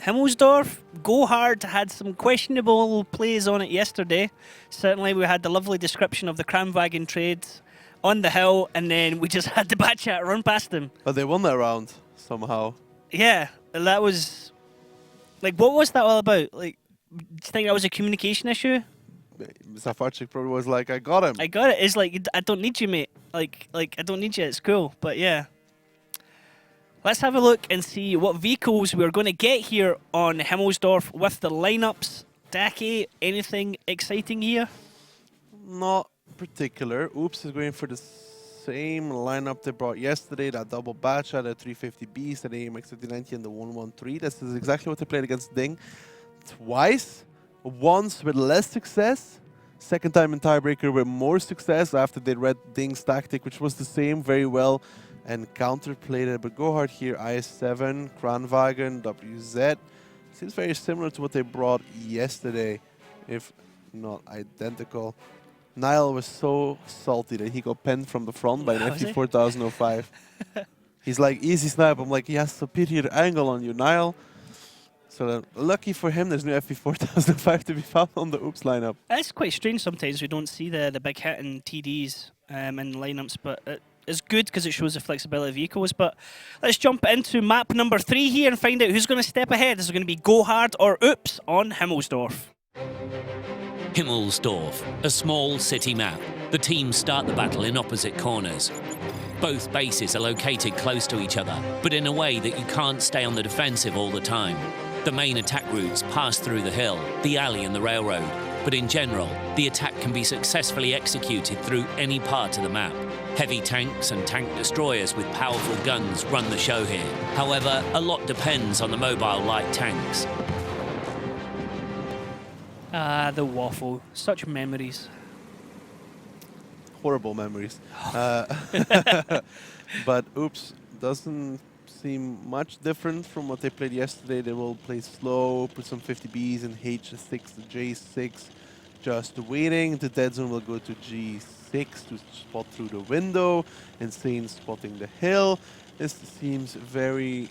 Speaker 1: Himmelsdorf, GoHard had some questionable plays on it yesterday. Certainly, we had the lovely description of the Kramwagen trade on the hill, and then we just had the Batchat run past them.
Speaker 2: But they won that round somehow.
Speaker 1: Yeah, that was... Like, what was that all about? Like, do you think that was a communication issue?
Speaker 2: Safarchik probably was like, I got him.
Speaker 1: I got it. It's like, I don't need you, mate. Like I don't need you. It's cool. But yeah. Let's have a look and see what vehicles we're going to get here on Himmelsdorf with the lineups. Daki, anything exciting here?
Speaker 2: Not particular. Oops is going for the same lineup they brought yesterday. That double batch at a 350 Beast, an AMX 5090 and the 113. This is exactly what they played against Ding twice. Once with less success. Second time in tiebreaker with more success after they read Ding's tactic, which was the same very well and counterplayed it. But GoHard here, IS7, Kranwagen, WZ. Seems very similar to what they brought yesterday, if not identical. Niall was so salty that he got penned from the front by an FE 4005. He's like, easy snipe. I'm like, he has superior angle on you, Niall. So lucky for him, there's no FE 4005 to be found on the Oops lineup.
Speaker 1: It's quite strange sometimes we don't see the big hit in TDs in lineups, but it's good because it shows the flexibility of vehicles. But let's jump into map number 3 here and find out who's going to step ahead. Is it going to be GoHard or Oops on Himmelsdorf?
Speaker 3: Himmelsdorf, a small city map. The teams start the battle in opposite corners. Both bases are located close to each other, but in a way that you can't stay on the defensive all the time. The main attack routes pass through the hill, the alley and the railroad, but in general, the attack can be successfully executed through any part of the map. Heavy tanks and tank destroyers with powerful guns run the show here. However, a lot depends on the mobile light tanks.
Speaker 1: Ah, the waffle. Such memories.
Speaker 2: Horrible memories. But Oops doesn't seem much different from what they played yesterday. They will play slow, put some 50Bs in H6 to J6, just waiting. The dead zone will go to G6 to spot through the window. Insane spotting the hill. This seems very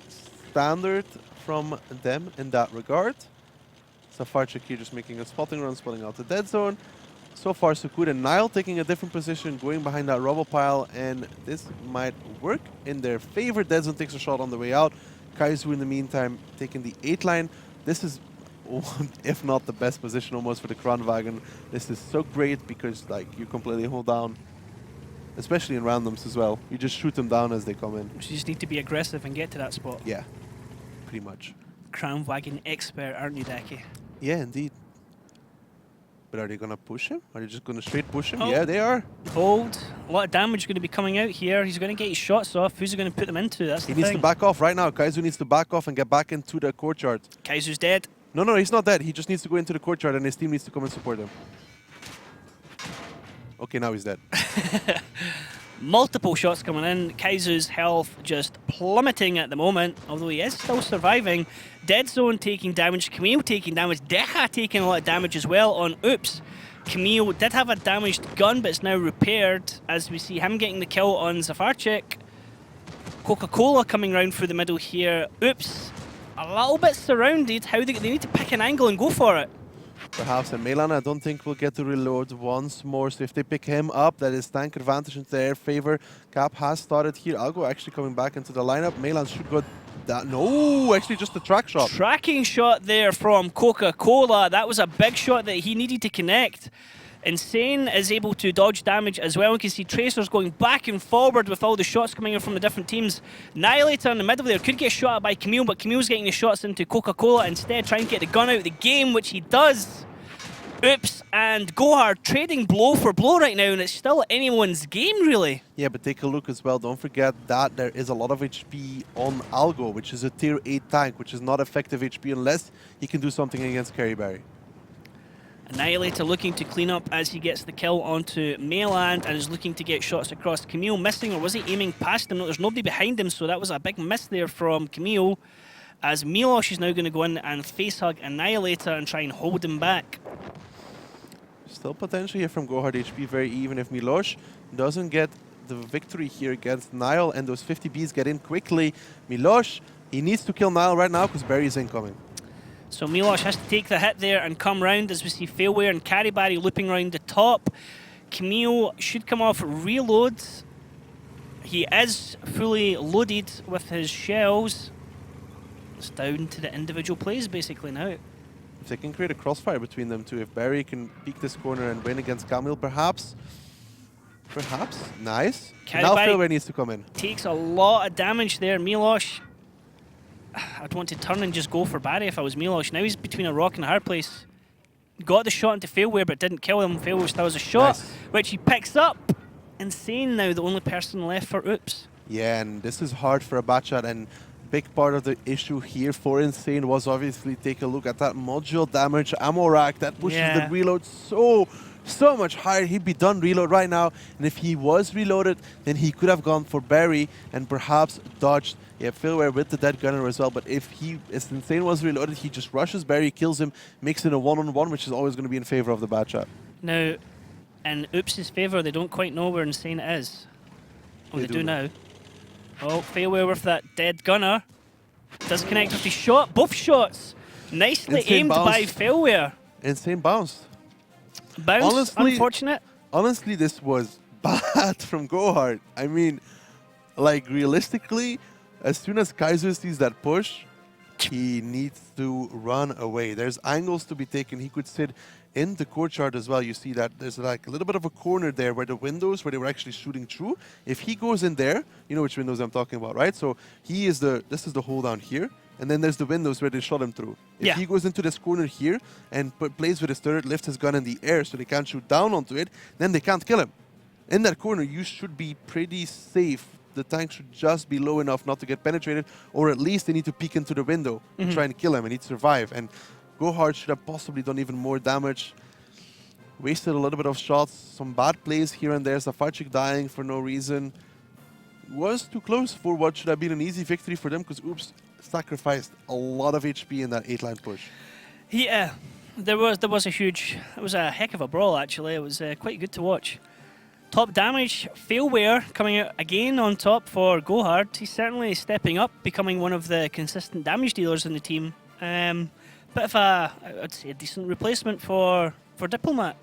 Speaker 2: standard from them in that regard. Safarchik here just making a spotting run, spotting out the dead zone. So far, so good. And Niall taking a different position, going behind that rubble pile, and this might work in their favor. Dead zone takes a shot on the way out. Kaizu, in the meantime, taking the 8 line. this is, if not the best position almost for the Kranwagen. This is so great because like you completely hold down, especially in randoms as well. You just shoot them down as they come in.
Speaker 1: So you just need to be aggressive and get to that spot.
Speaker 2: Yeah, pretty much.
Speaker 1: Kranwagen expert, aren't you, Decky?
Speaker 2: Yeah, indeed. But are they going to push him? Are they just going to straight push him?
Speaker 1: Oh.
Speaker 2: Yeah, they are.
Speaker 1: Hold. A lot of damage going to be coming out here. He's going to get his shots off. Who's he going to put them into? That's
Speaker 2: He
Speaker 1: the
Speaker 2: needs
Speaker 1: thing.
Speaker 2: to back off right now. Kaizu needs to back off and get back into the courtyard.
Speaker 1: Kaizu's dead.
Speaker 2: No, he's not dead. He just needs to go into the courtyard and his team needs to come and support him. Okay, now he's dead.
Speaker 1: Multiple shots coming in. Kaizu's health just plummeting at the moment, although he is still surviving. Dead Zone taking damage. Camille taking damage. Decha taking a lot of damage as well on Oops. Camille did have a damaged gun, but it's now repaired as we see him getting the kill on Zafarchik. Coca-Cola coming round through the middle here. Oops, a little bit surrounded. How they need to pick an angle and go for it.
Speaker 2: Perhaps, and Melan I don't think will get to reload once more, so if they pick him up, that is tank advantage into their favor. Cap has started here. Algo actually coming back into the lineup. Melan should go that. No, actually just a track shot.
Speaker 1: Tracking shot there from Coca-Cola. That was a big shot that he needed to connect. Insane is able to dodge damage as well. You can see Tracers going back and forward with all the shots coming in from the different teams. Annihilator in the middle there could get shot at by Camille, but Camille's getting the shots into Coca-Cola instead, trying to get the gun out of the game, which he does. Oops and GoHard trading blow for blow right now, and it's still anyone's game, really.
Speaker 2: Yeah, but take a look as well. Don't forget that there is a lot of HP on Algo, which is a tier 8 tank, which is not effective HP unless he can do something against Carryberry.
Speaker 1: Annihilator looking to clean up as he gets the kill onto Mayland and is looking to get shots across. Camille missing, or was he aiming past him? No, there's nobody behind him, so that was a big miss there from Camille. As Milosh is now going to go in and facehug Annihilator and try and hold him back.
Speaker 2: Still potential here from GoHard HP, very even if Milosh doesn't get the victory here against Nile and those 50 Bs get in quickly. Milosh, he needs to kill Nile right now because Barry's incoming.
Speaker 1: So Milosh has to take the hit there and come round as we see Failware and Carryberry looping around the top. Camille should come off reloads. He is fully loaded with his shells. It's down to the individual plays basically now.
Speaker 2: If they can create a crossfire between them two, if Barry can peek this corner and win against Camille, perhaps. Nice. Now Failware needs to come in.
Speaker 1: Takes a lot of damage there. Milosh, I'd want to turn and just go for Barry if I was Milosh. Now he's between a rock and a hard place. Got the shot into Failware but didn't kill him. Failware still has a shot,
Speaker 2: Nice.
Speaker 1: which he picks up. Insane now, the only person left for Oops.
Speaker 2: Yeah, and this is hard for a Batchat, and big part of the issue here for Insane was obviously take a look at that module damage ammo rack that pushes the reload so much higher. He'd be done reload right now, and if he was reloaded, then he could have gone for Barry and perhaps dodged Failware with the dead gunner as well. But if Insane was reloaded, he just rushes Barry, kills him, makes it a one-on-one, which is always going to be in favor of the Batchat.
Speaker 1: Now, in Oops' favor, they don't quite know where Insane is. Oh, they do now. Oh, Failware with that dead gunner. Does connect with the shot. Both shots nicely
Speaker 2: Insane
Speaker 1: aimed
Speaker 2: bounced.
Speaker 1: by Failware.
Speaker 2: Insane bounced.
Speaker 1: Bounce,
Speaker 2: Honestly,
Speaker 1: unfortunate.
Speaker 2: Honestly, this was bad from GoHard. I mean, like, realistically, as soon as Kaiser sees that push, he needs to run away. There's angles to be taken. He could sit in the courtyard as well. You see that there's like a little bit of a corner there where the windows, where they were actually shooting through. If he goes in there, you know which windows I'm talking about, right? So this is the hole down here. And then there's the windows where they shot him through. If he goes into this corner here and plays with his turret, lifts his gun in the air so they can't shoot down onto it, then they can't kill him. In that corner, you should be pretty safe. The tank should just be low enough not to get penetrated, or at least they need to peek into the window and try and kill him, and he'd survive. And GoHard should have possibly done even more damage. Wasted a little bit of shots, some bad plays here and there. Zafarchik dying for no reason. Was too close for what should have been an easy victory for them, because Oops sacrificed a lot of HP in that 8-line push.
Speaker 1: Yeah, there was it was a heck of a brawl actually. It was quite good to watch. Top damage, Failware coming out again on top for GoHard. He's certainly stepping up, becoming one of the consistent damage dealers in the team. Bit of I'd say a decent replacement for Diplomat.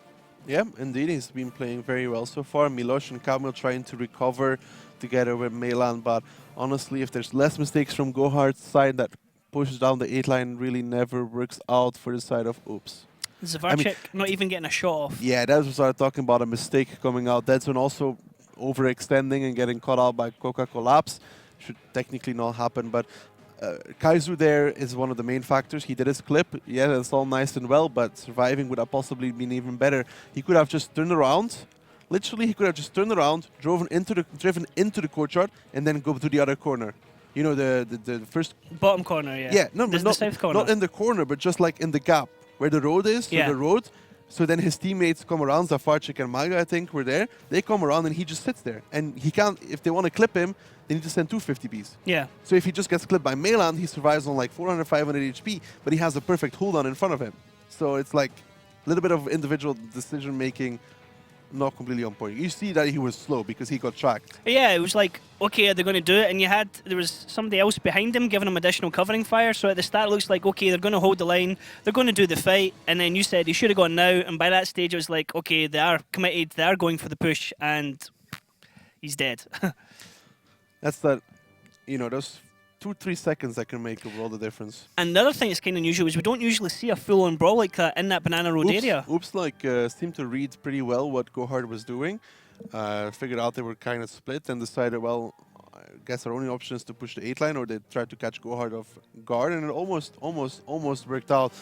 Speaker 2: Yeah, indeed, he's been playing very well so far. Milosh and Kamil trying to recover together with Melan, but honestly, if there's less mistakes from GoHard's side, that pushes down the 8 line really never works out for the side of Oops.
Speaker 1: Zavarchik not even getting a shot off.
Speaker 2: Yeah, that's what I started talking about, a mistake coming out. That's when also overextending and getting caught out by Coca Collapse. Should technically not happen, but Kaizu there is one of the main factors. He did his clip. Yeah, that's all nice and well, but surviving would have possibly been even better. He could have just turned around. Literally, he could have just turned around, driven into the courtyard, and then go to the other corner. You know, the first...
Speaker 1: Bottom corner, yeah.
Speaker 2: Yeah, no,
Speaker 1: the
Speaker 2: not,
Speaker 1: south corner.
Speaker 2: not in the corner, but just like in the gap where the road is,
Speaker 1: Yeah.
Speaker 2: so the road. So then his teammates come around, Zafarchik and Maga, I think, were there. They come around and he just sits there. And he can't, if they want to clip him, they need to send 250Bs.
Speaker 1: Yeah.
Speaker 2: So if he just gets clipped by Melan, he survives on like 400, 500 HP, but he has a perfect hold-on in front of him. So it's like a little bit of individual decision-making, not completely on point. You see that he was slow because he got tracked.
Speaker 1: Yeah, it was like, okay, are they going to do it? And there was somebody else behind him giving him additional covering fire. So at the start, it looks like, okay, they're going to hold the line. They're going to do the fight. And then you said he should have gone now. And by that stage, it was like, okay, they are committed. They are going for the push. And he's dead.
Speaker 2: That's that, you know, those 2-3 seconds that can make a world of difference.
Speaker 1: And the other thing that's kind of unusual is we don't usually see a full-on brawl like that in that Banana Road area.
Speaker 2: Oops seemed to read pretty well what GoHard was doing. Figured out they were kind of split and decided, well, I guess our only option is to push the 8 line, or they tried to catch GoHard off guard, and it almost worked out.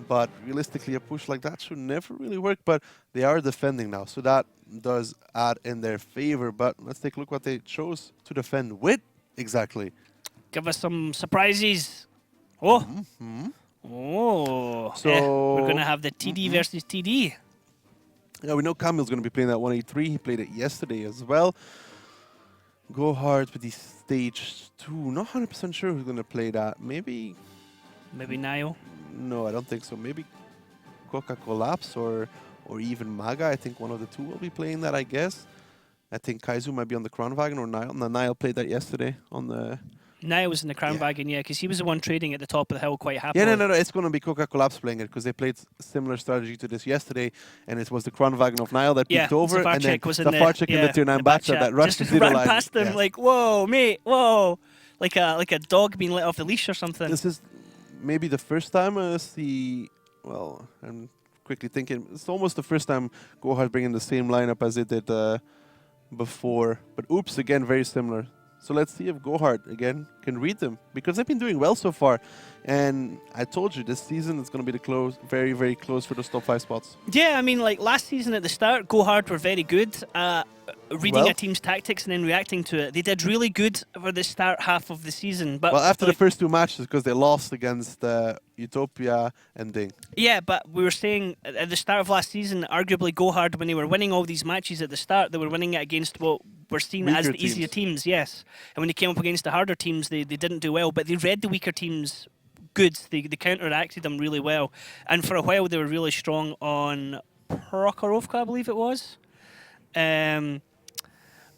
Speaker 2: But realistically, a push like that should never really work. But they are defending now, so that does add in their favor. But let's take a look what they chose to defend with exactly.
Speaker 1: Give us some surprises. Oh.
Speaker 2: Mm-hmm.
Speaker 1: Oh.
Speaker 2: So
Speaker 1: we're going to have the TD versus TD.
Speaker 2: Yeah, we know Camille's going to be playing that 183. He played it yesterday as well. GoHard with the stage 2. Not 100% sure who's going to play that. Maybe
Speaker 1: Nio.
Speaker 2: No, I don't think so. Maybe Coca Collapse or even Maga. I think one of the two will be playing that, I guess. I think Kaizu might be on the Crown Wagon, or Nile. No, Nile played that yesterday on the...
Speaker 1: Nile was in the Crown Wagon, yeah, because he was the one trading at the top of the hill quite happily.
Speaker 2: Yeah, no. It's going to be Coca Collapse playing it, because they played similar strategy to this yesterday, and it was the Crown Wagon of Nile that peeked over, and then Zafarchik in the tier 9 back chat that rushed
Speaker 1: just
Speaker 2: the zero
Speaker 1: ran
Speaker 2: line.
Speaker 1: past him like, whoa, mate, whoa. Like a dog being let off the leash or something.
Speaker 2: This is maybe the first time I see... Well, I'm quickly thinking. It's almost the first time GoHard bringing the same lineup as they did before. But Oops, again, very similar. So let's see if GoHard, again, can read them. Because they've been doing well so far. And I told you, this season it's going to be very, very close for those top 5 spots.
Speaker 1: Yeah, I mean, like last season at the start, GoHard were very good at reading a team's tactics and then reacting to it. They did really good for the start half of the season. But
Speaker 2: well, after the first 2 matches, because they lost against Utopia and Ding.
Speaker 1: Yeah, but we were saying at the start of last season, arguably GoHard, when they were winning all these matches at the start, they were winning it against what were seen as the easier teams, yes. And when they came up against the harder teams, they didn't do well, but they read the weaker teams good. They counteracted them really well. And for a while, they were really strong on Prokhorovka, I believe it was.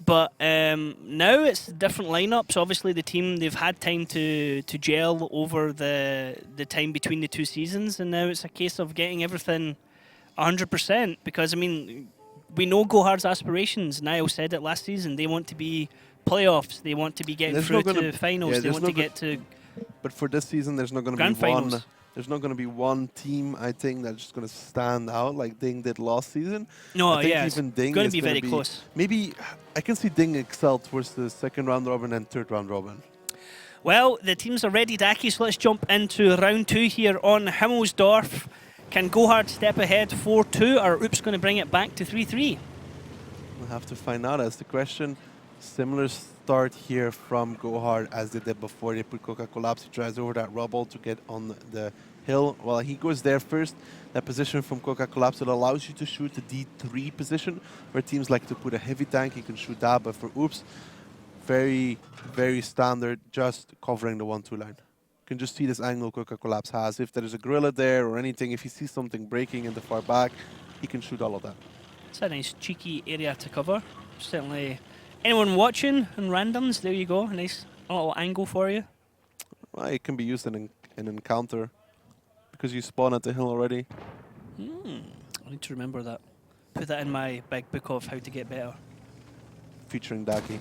Speaker 1: But now it's different lineups. Obviously, the team, they've had time to gel over the time between the 2 seasons, and now it's a case of getting everything 100%. Because, I mean, we know GoHard's aspirations. Niall said it last season. They want to be playoffs. They want to be getting through to finals. They want to get to...
Speaker 2: But for this season, there's not going to be one... There's not going to be one team, I think, that's just going to stand out like Ding did last season.
Speaker 1: No,
Speaker 2: I think
Speaker 1: yeah,
Speaker 2: even Ding
Speaker 1: it's going to be
Speaker 2: gonna
Speaker 1: very close.
Speaker 2: Maybe I can see Ding excel towards the 2nd round robin and 3rd round robin.
Speaker 1: Well, the teams are ready, Daki, so let's jump into round 2 here on Himmelsdorf. Can GoHard step ahead 4-2, or Oops going to bring it back to 3-3?
Speaker 2: We'll have to find out. That's the question. Similar start here from GoHard as they did before. They put Coca Collapse. He drives over that rubble to get on the hill. Well, he goes there first. That position from Coca Collapse, it allows you to shoot the D3 position, where teams like to put a heavy tank. You can shoot that, but for Oops, very, very standard, just covering the 1-2 line. You can just see this angle Coca Collapse has. If there is a gorilla there or anything, if he sees something breaking in the far back, he can shoot all of that.
Speaker 1: It's a nice cheeky area to cover. Certainly, anyone watching in randoms, there you go. A nice little angle for you.
Speaker 2: Well, it can be used in an encounter because you spawn at the hill already.
Speaker 1: I need to remember that. Put that in my big book of how to get better.
Speaker 2: Featuring Daki.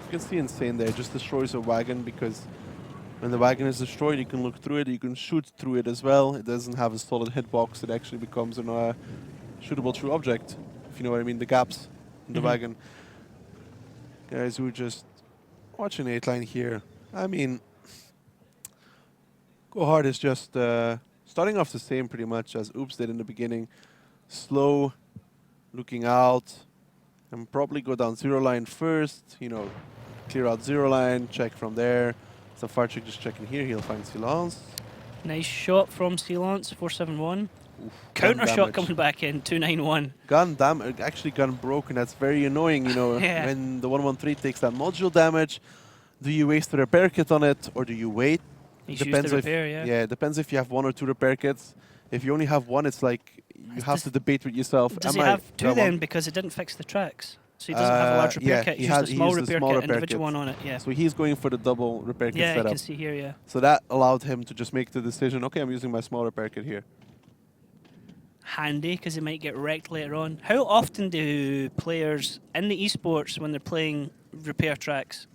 Speaker 2: You can see Insane there, just destroys a wagon because when the wagon is destroyed, you can look through it, you can shoot through it as well. It doesn't have a solid hitbox, it actually becomes a shootable true object, if you know what I mean, the gaps in the wagon. Guys, we're just watching 8 line here. I mean, GoHard is just starting off the same pretty much as Oops did in the beginning. Slow, looking out, and probably go down 0 line first, you know, clear out 0 line, check from there. Zafarchik just checking here, he'll find Silence.
Speaker 1: Nice shot from Silence, 471.
Speaker 2: Oof,
Speaker 1: Counter
Speaker 2: gun
Speaker 1: shot
Speaker 2: damage.
Speaker 1: coming back in, 291.
Speaker 2: Gun damage, actually gun broken, that's very annoying, you know,
Speaker 1: Yeah.
Speaker 2: when the 113 takes that module damage. Do you waste a repair kit on it, or do you wait?
Speaker 1: He's used the repair,
Speaker 2: yeah, it depends if you have 1 or 2 repair kits. If you only have 1, it's like you have to debate with yourself.
Speaker 1: Does
Speaker 2: Am
Speaker 1: he
Speaker 2: I
Speaker 1: have 2
Speaker 2: that
Speaker 1: then
Speaker 2: one?
Speaker 1: because it didn't fix the tracks? So he doesn't have a large repair
Speaker 2: yeah,
Speaker 1: kit,
Speaker 2: he
Speaker 1: he's
Speaker 2: had-
Speaker 1: used a
Speaker 2: he
Speaker 1: small
Speaker 2: used a
Speaker 1: repair
Speaker 2: small
Speaker 1: kit,
Speaker 2: repair
Speaker 1: individual
Speaker 2: kit.
Speaker 1: one on it, yeah.
Speaker 2: So he's going for the double repair kit
Speaker 1: Yeah, you
Speaker 2: setup.
Speaker 1: can see here, yeah.
Speaker 2: So that allowed him to just make the decision, okay, I'm using my small repair kit here.
Speaker 1: Handy, because he might get wrecked later on. How often do players in the esports, when they're playing, repair tracks?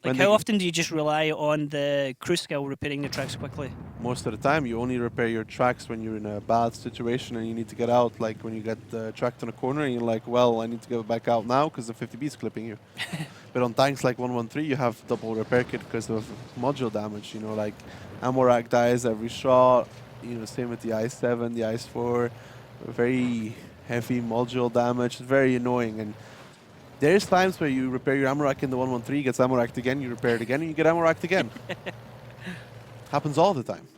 Speaker 1: Like,
Speaker 2: When
Speaker 1: how
Speaker 2: they-
Speaker 1: often do you just rely on the crew skill repairing the tracks quickly?
Speaker 2: Most of the time, you only repair your tracks when you're in a bad situation and you need to get out, like when you get tracked on a corner and you're like, well, I need to go back out now because the 50B is clipping you. But on tanks like 113, you have double repair kit because of module damage, you know, like ammo rack dies every shot, you know, same with the i7, the i4, very heavy module damage, it's very annoying. And there's times where you repair your ammo rack in the 113, gets ammo racked again, you repair it again, and you get ammo racked again. Happens all the time.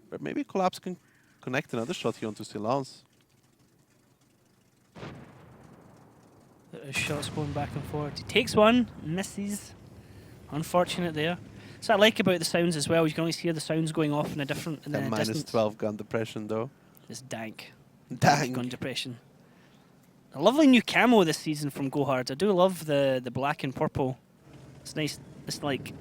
Speaker 2: But maybe Collapse can connect another shot here onto Silence.
Speaker 1: Shots going back and forth. He takes one, misses. Unfortunate there. So I like about the sounds as well. You can always hear the sounds going off in a different in
Speaker 2: That
Speaker 1: the
Speaker 2: minus
Speaker 1: distance.
Speaker 2: 12 gun depression though.
Speaker 1: It's dank.
Speaker 2: Dang.
Speaker 1: Gun depression. A lovely new camo this season from GoHard. I do love the black and purple. It's nice. It's like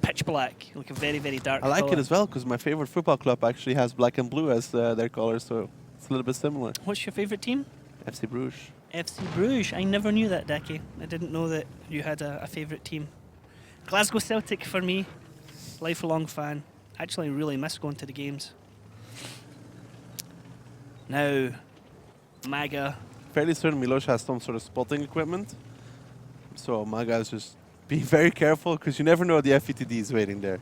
Speaker 1: pitch black, like a very, very dark
Speaker 2: I like
Speaker 1: colour.
Speaker 2: it as well because my favorite football club actually has black and blue as their colors, so it's a little bit similar.
Speaker 1: What's your favourite team?
Speaker 2: FC Bruges.
Speaker 1: FC Bruges. I never knew that, Daki. I didn't know that you had a favourite team. Glasgow Celtic for me. Lifelong fan. Actually really miss going to the games. Now, Maga.
Speaker 2: Fairly certain Milos has some sort of spotting equipment, so Maga is just being very careful because you never know the FETD is waiting there.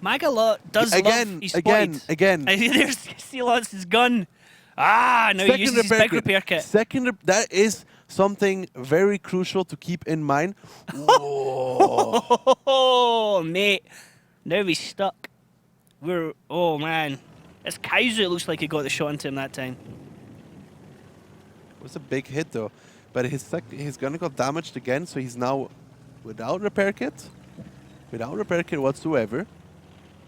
Speaker 1: Maga does love he's spotted.
Speaker 2: Again.
Speaker 1: There's Silance's gun. Ah, now he uses his big repair kit.
Speaker 2: That is something very crucial to keep in mind. Whoa.
Speaker 1: Oh, mate. Now he's stuck. Oh, man. It's Kaiser, it looks like he got the shot into him that time.
Speaker 2: It was a big hit though, but his gun got damaged again, so he's now without repair kit whatsoever.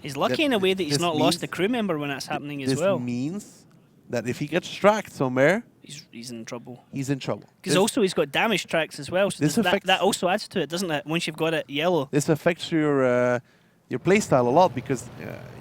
Speaker 1: He's lucky in a way that he's
Speaker 2: this
Speaker 1: not lost
Speaker 2: means-
Speaker 1: a crew member when that's happening as
Speaker 2: This
Speaker 1: well.
Speaker 2: means that if he gets tracked somewhere,
Speaker 1: He's in trouble.
Speaker 2: he's in trouble.
Speaker 1: Because also he's got damaged tracks as well, so
Speaker 2: this affects-
Speaker 1: that also adds to it, doesn't it? Once you've got it yellow.
Speaker 2: This affects your playstyle a lot because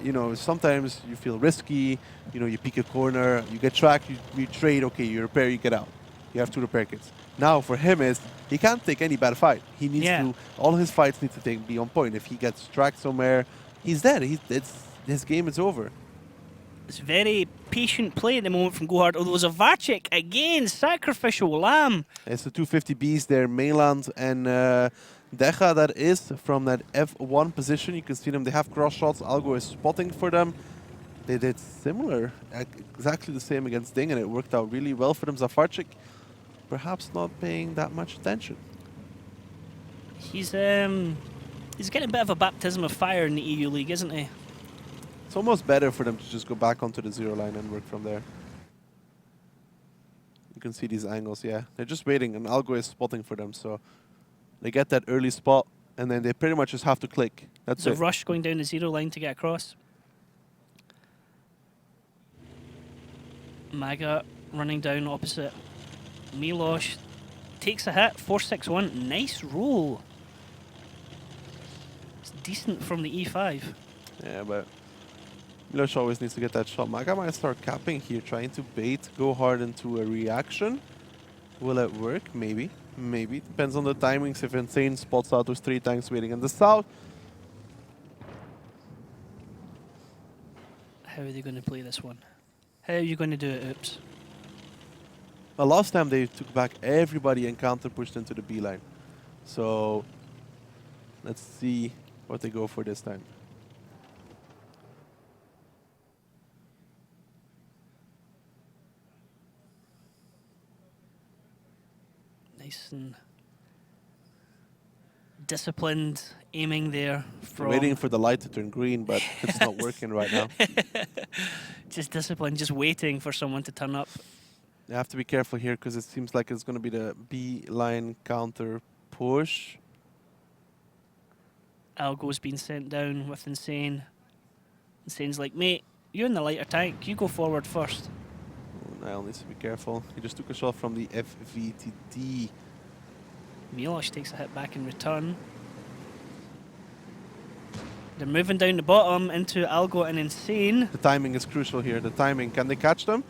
Speaker 2: you know, sometimes you feel risky. You know, you peek a corner, you get tracked, you trade. Okay, you repair, you get out. You have 2 repair kits. Now for him is he can't take any bad fight. He needs to. All his fights need to be on point. If he gets tracked somewhere, he's dead. His game is over.
Speaker 1: It's very patient play at the moment from GoHard, although Zavarchik, again, sacrificial lamb.
Speaker 2: It's the 250Bs there, Mainland and Deja, that is from that F1 position. You can see them, they have cross shots. Algo is spotting for them. They did similar, exactly the same against Ding, and it worked out really well for them. Zafarchik perhaps not paying that much attention.
Speaker 1: He's getting a bit of a baptism of fire in the EU League, isn't he?
Speaker 2: It's almost better for them to just go back onto the 0 line and work from there. You can see these angles, yeah. They're just waiting, and Algo is spotting for them, so they get that early spot, and then they pretty much just have to click. That's
Speaker 1: There's
Speaker 2: it.
Speaker 1: a rush going down the 0 line to get across. Maga running down opposite. Milos takes a hit, 461. Nice roll. It's decent from the E5.
Speaker 2: Yeah, but Milos always needs to get that shot. Maga might start capping here, trying to bait GoHard into a reaction. Will it work? Maybe. Maybe. Depends on the timings. If Insane spots out those 3 tanks waiting in the south.
Speaker 1: How are they going to play this one? How are you going to do it, Oops?
Speaker 2: Well, last time they took back everybody and counter pushed into the B line. So let's see what they go for this time.
Speaker 1: Nice and disciplined aiming there.
Speaker 2: Waiting for the light to turn green, but it's not working right now.
Speaker 1: Just disciplined, just waiting for someone to turn up.
Speaker 2: You have to be careful here because it seems like it's going to be the B line counter push.
Speaker 1: Algo's been sent down with Insane. Insane's like, mate, you're in the lighter tank. You go forward first.
Speaker 2: Oh, Niall needs to be careful. He just took a shot from the FVTD.
Speaker 1: Milosh takes a hit back in return. They're moving down the bottom into Algo and Insane.
Speaker 2: The timing is crucial here. The timing. Can they catch them?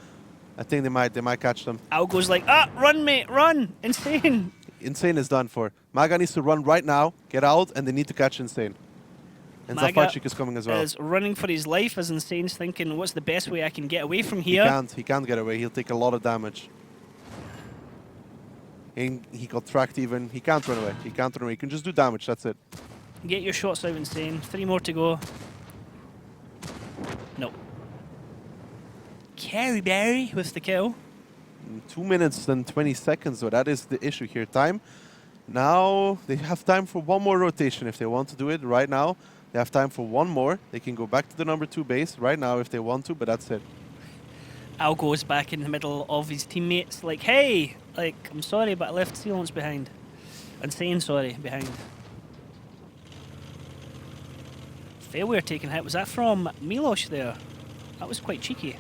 Speaker 2: I think they might. They might catch them.
Speaker 1: Algo's like, run, mate, run! Insane!
Speaker 2: Insane is done for. Maga needs to run right now, get out, and they need to catch Insane. And Zafarchik is coming as well.
Speaker 1: Is running for his life as Insane's thinking, what's the best way I can get away from here?
Speaker 2: He can't get away. He'll take a lot of damage. And he got tracked even. He can't run away. He can't run away. He can just do damage. That's it.
Speaker 1: Get your shots out, Insane. 3 more to go. No. Carry Barry with the kill.
Speaker 2: 2 minutes and 20 seconds, so that is the issue here. Time. Now they have time for one more rotation if they want to do it right now. They have time for one more. They can go back to the number 2 base right now if they want to, but that's it.
Speaker 1: Algo is back in the middle of his teammates like, hey, like, I'm sorry, but I left sealants behind. Insane, sorry, behind. Failware taking hit. Was that from Milosh there? That was quite cheeky.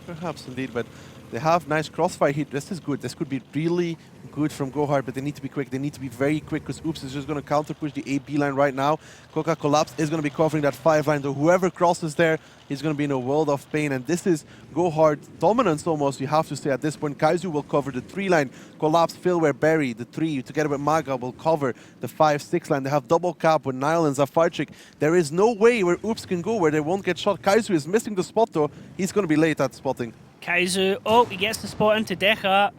Speaker 2: Perhaps indeed, but they have nice crossfire here. This is good. This could be really good from GoHard, but they need to be quick. They need to be very quick because Oops is just going to counter push the A-B line right now. Coca Collapse is going to be covering that 5 line. So whoever crosses there is going to be in a world of pain. And this is GoHard dominance almost, you have to say at this point. Kaizu will cover the 3 line. Collapse, Failware, Barry, the 3, together with Maga, will cover the 5-6 line. They have double cap with Niall and Zafarchik. There is no way where Oops can go where they won't get shot. Kaizu is missing the spot though. He's going to be late at spotting.
Speaker 1: Kaizu, oh, he gets the spot into Decha.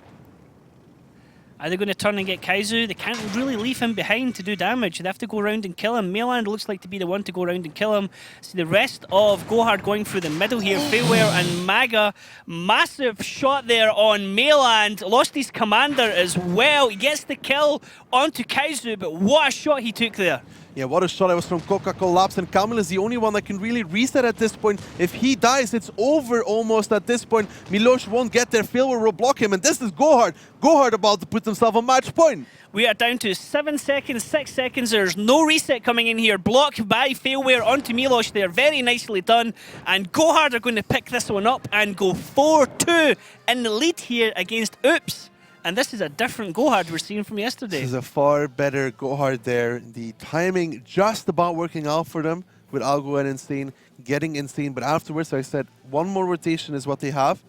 Speaker 1: Are they going to turn and get Kaizu? They can't really leave him behind to do damage. They have to go around and kill him. Mayland looks like to be the one to go around and kill him. See the rest of GoHard going through the middle here. Failware and Maga. Massive shot there on Mayland. Lost his commander as well. He gets the kill onto Kaizu, but what a shot he took there.
Speaker 2: Yeah, what a shot. That was from Coca Collapse, and Kamil is the only one that can really reset at this point. If he dies, it's over almost at this point. Milosh won't get there. Failware will block him, and this is GoHard. GoHard about to put himself on match point.
Speaker 1: We are down to 7 seconds, 6 seconds. There's no reset coming in here. Blocked by Failware onto Milosh there. Very nicely done. And GoHard are going to pick this one up and go 4-2 in the lead here against Oops. And this is a different GoHard we're seeing from yesterday.
Speaker 2: This is a far better GoHard there. The timing just about working out for them with Algo and Insane, getting Insane. But afterwards, I said one more rotation is what they have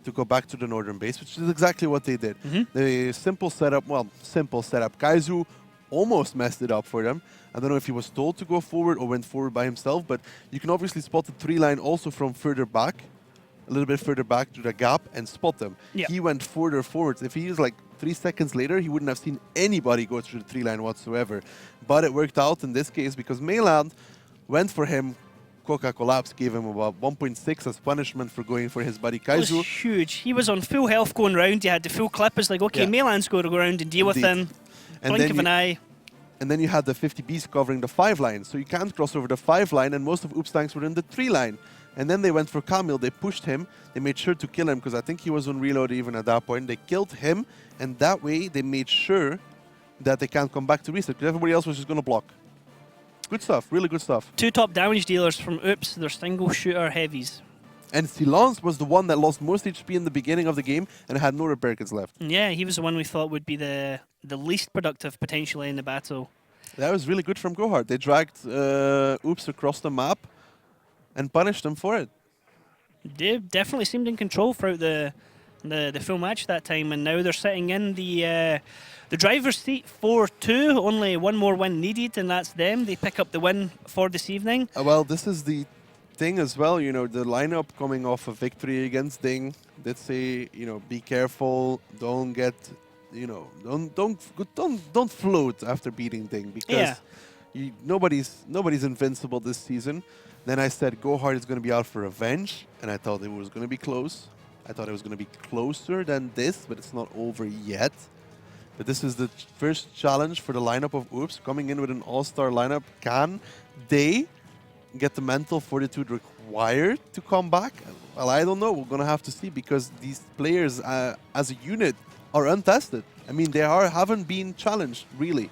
Speaker 2: to go back to the northern base, which is exactly what they did. The simple setup, Kaizu almost messed it up for them. I don't know if he was told to go forward or went forward by himself, but you can obviously spot the 3 line also from further back. A little bit further back through the gap and spot them.
Speaker 1: Yep.
Speaker 2: He went further forwards. If he was like 3 seconds later, he wouldn't have seen anybody go through the 3 line whatsoever. But it worked out in this case because Mayland went for him. Coca Collapse gave him about 1.6 as punishment for going for his buddy Kaizu.
Speaker 1: It was huge. He was on full health going round. He had the full clip. It's like, okay, Mayland's going to go around and deal with him. Blink of an eye.
Speaker 2: And then you had the 50Bs covering the 5 line. So you can't cross over the 5 line, and most of Oops tanks were in the 3 line. And then they went for Kamil, they pushed him, they made sure to kill him because I think he was on reload even at that point. They killed him, and that way they made sure that they can't come back to reset because everybody else was just going to block. Good stuff, really good stuff.
Speaker 1: 2 top damage dealers from Oops, they're single shooter heavies.
Speaker 2: And Silence was the one that lost most HP in the beginning of the game and had no repair kits left.
Speaker 1: Yeah, he was the one we thought would be the least productive potentially in the battle.
Speaker 2: That was really good from GoHard. They dragged Oops across the map and punished them for it.
Speaker 1: They definitely seemed in control throughout the the full match that time, and now they're sitting in the driver's seat 4-2. Only one more win needed, and that's them. They pick up the win for this evening.
Speaker 2: Well, this is the thing as well. You know, the lineup coming off a victory against Ding. Let's say, you know, be careful. Don't get, you know, don't float after beating Ding, because nobody's invincible this season. Then I said GoHard is going to be out for revenge, and I thought it was going to be close. I thought it was going to be closer than this, but it's not over yet. But this is the first challenge for the lineup of Oops, coming in with an all-star lineup. Can they get the mental fortitude required to come back? Well, I don't know. We're going to have to see, because these players as a unit are untested. I mean, they haven't been challenged, really.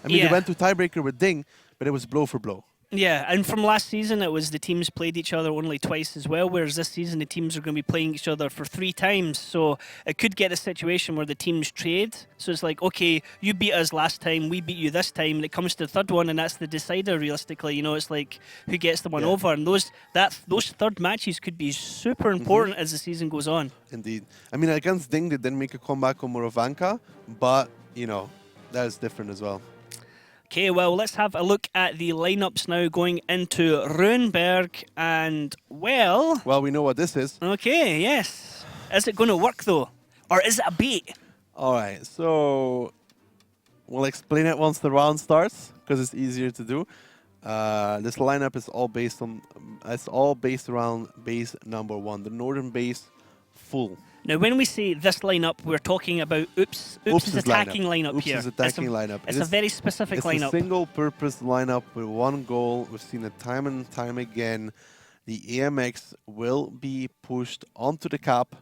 Speaker 2: I mean, they went to tiebreaker with Ding, but it was blow for blow.
Speaker 1: Yeah, and from last season, it was the teams played each other only twice as well, whereas this season the teams are going to be playing each other for 3 times. So it could get a situation where the teams trade. So it's like, okay, you beat us last time, we beat you this time, and it comes to the third one, and that's the decider, realistically. You know, it's like who gets the one over. And those third matches could be super important as the season goes on.
Speaker 2: Indeed. I mean, against Ding, they didn't make a comeback on Morovanka, but, you know, that is different as well.
Speaker 1: Okay, well, let's have a look at the lineups now going into Runeberg, and, well...
Speaker 2: Well, we know what this is.
Speaker 1: Okay, yes. Is it going to work, though? Or is it a bait?
Speaker 2: All right, so we'll explain it once the round starts, because it's easier to do. This lineup is all based around base number 1, the northern base full.
Speaker 1: Now, when we say this lineup, we're talking about Oops' attacking lineup here.
Speaker 2: Oops' attacking lineup.
Speaker 1: It's a very specific lineup.
Speaker 2: It's a single-purpose lineup with one goal. We've seen it time and time again. The AMX will be pushed onto the cap.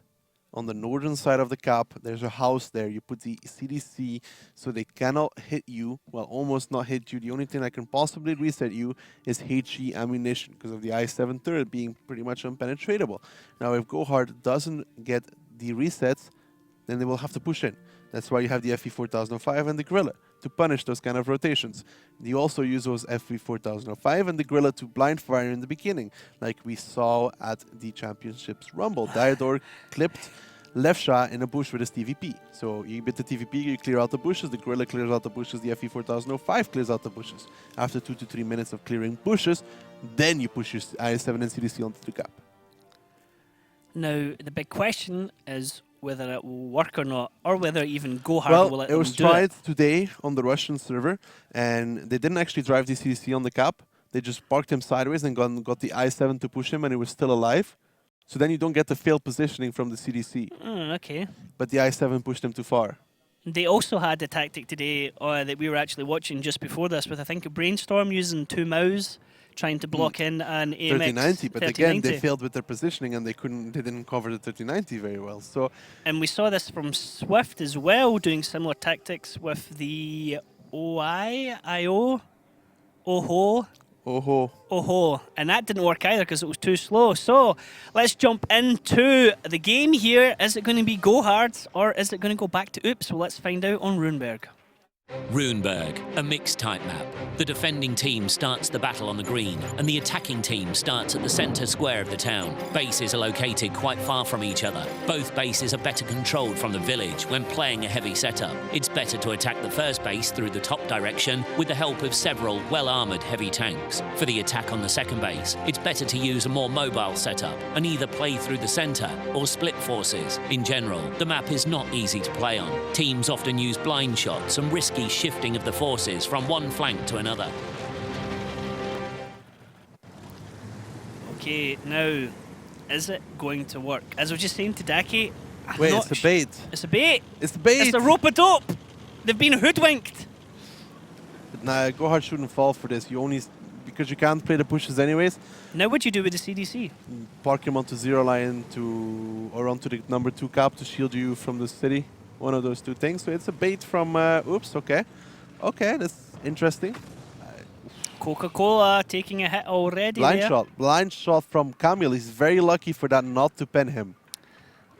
Speaker 2: On the northern side of the cap, there's a house there. You put the CDC so they cannot hit you. Well, almost not hit you. The only thing that can possibly reset you is HE ammunition, because of the i7 turret being pretty much unpenetratable. Now, if GoHard doesn't get the resets, then they will have to push in. That's why you have the FE4005 and the Gorilla to punish those kind of rotations. You also use those FE4005 and the Gorilla to blind fire in the beginning, like we saw at the Championships Rumble. Diodor clipped Levsha in a bush with his TVP. So you bit the TVP, you clear out the bushes, the Gorilla clears out the bushes, the FE4005 clears out the bushes. After 2 to 3 minutes of clearing bushes, then you push your i7 and CDC onto the cap.
Speaker 1: Now, the big question is whether it will work or not, or whether even GoHard will let them do it.
Speaker 2: It was tried today on the Russian server, and they didn't actually drive the CDC on the cap. They just parked him sideways and got the i7 to push him, and he was still alive. So then you don't get the failed positioning from the CDC.
Speaker 1: Okay.
Speaker 2: But the i7 pushed him too far.
Speaker 1: They also had a tactic today that we were actually watching just before this with, I think, a Brainstorm using 2 MOUs, trying to block in an AMX
Speaker 2: 3090, but
Speaker 1: 3090.
Speaker 2: again, they failed with their positioning and they didn't cover the 3090 very well. So,
Speaker 1: and we saw this from Swift as well, doing similar tactics with the OHO, and that didn't work either because it was too slow. So let's jump into the game here. Is it going to be GoHard or is it going to go back to Oops? Well, let's find out on Runeberg.
Speaker 3: Runeberg, a mixed type map. The defending team starts the battle on the green, and the attacking team starts at the centre square of the town. Bases are located quite far from each other. Both bases are better controlled from the village when playing a heavy setup. It's better to attack the first base through the top direction with the help of several well-armoured heavy tanks. For the attack on the second base, it's better to use a more mobile setup and either play through the centre or split forces. In general, the map is not easy to play on. Teams often use blind shots and risky shifting of the forces from one flank to another.
Speaker 1: Okay, now, is it going to work? As I was just saying to Daki,
Speaker 2: wait, it's a bait.
Speaker 1: It's a bait.
Speaker 2: It's a bait.
Speaker 1: It's a rope-a-dope. They've been hoodwinked.
Speaker 2: But nah, GoHard shouldn't fall for this. You only, because you can't play the pushes anyways.
Speaker 1: Now, what'd you do with the CDC?
Speaker 2: Park him onto zero line or onto the number 2 cap to shield you from the city. One of those two things. So it's a bait from Oops. Okay, that's interesting.
Speaker 1: Coca-Cola taking a hit already.
Speaker 2: Blind shot from Camille. He's very lucky for that not to pin him.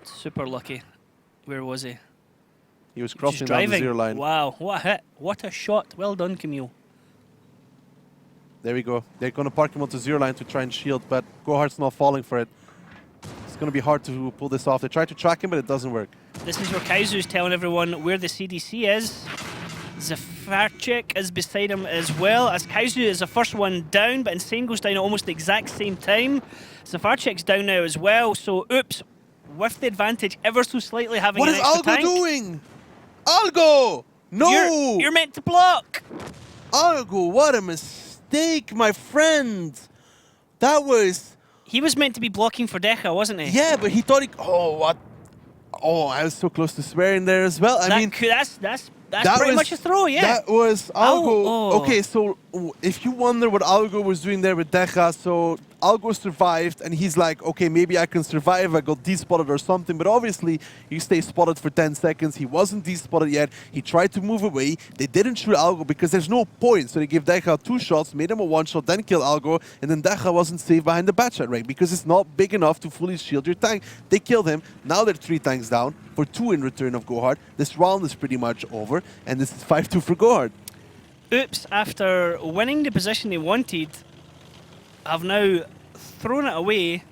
Speaker 1: Super lucky. Where was he?
Speaker 2: He was crossing down the zero line.
Speaker 1: Wow, what a hit! What a shot! Well done, Camille.
Speaker 2: There we go. They're going to park him onto zero line to try and shield, but GoHard's not falling for it. going to be hard to pull this off. They try to track him, but it doesn't work.
Speaker 1: This is where Kaizu's telling everyone where the CDC is. Zafarchik is beside him as well, as Kaizu is the first one down, but Insane goes down at almost the exact same time. Zafarchik's down now as well, so Oops with the advantage ever so slightly, having
Speaker 2: What
Speaker 1: an
Speaker 2: is
Speaker 1: extra
Speaker 2: Algo
Speaker 1: tank.
Speaker 2: doing? Algo! No!
Speaker 1: You're meant to block!
Speaker 2: Algo, what a mistake, my friend! That was...
Speaker 1: He was meant to be blocking for Decha, wasn't he?
Speaker 2: Yeah, but he thought he... Oh, what? Oh, I was so close to swearing there as well. I mean...
Speaker 1: That's pretty much a throw, yeah.
Speaker 2: That was Algo.
Speaker 1: Oh.
Speaker 2: Okay, so if you wonder what Algo was doing there with Decha, so Algo survived, and he's like, okay, maybe I can survive. I got despotted or something, but obviously you stay spotted for 10 seconds. He wasn't despotted yet. He tried to move away. They didn't shoot Algo because there's no point, so they give Decha 2 shots, made him a 1-shot, then kill Algo, and then Decha wasn't safe behind the Batchat rank because it's not big enough to fully shield your tank. They killed him. Now they're 3 tanks down for 2 in return of GoHard. This round is pretty much over, and this is 5-2 for GoHard.
Speaker 1: Oops, after winning the position they wanted, have now thrown it away.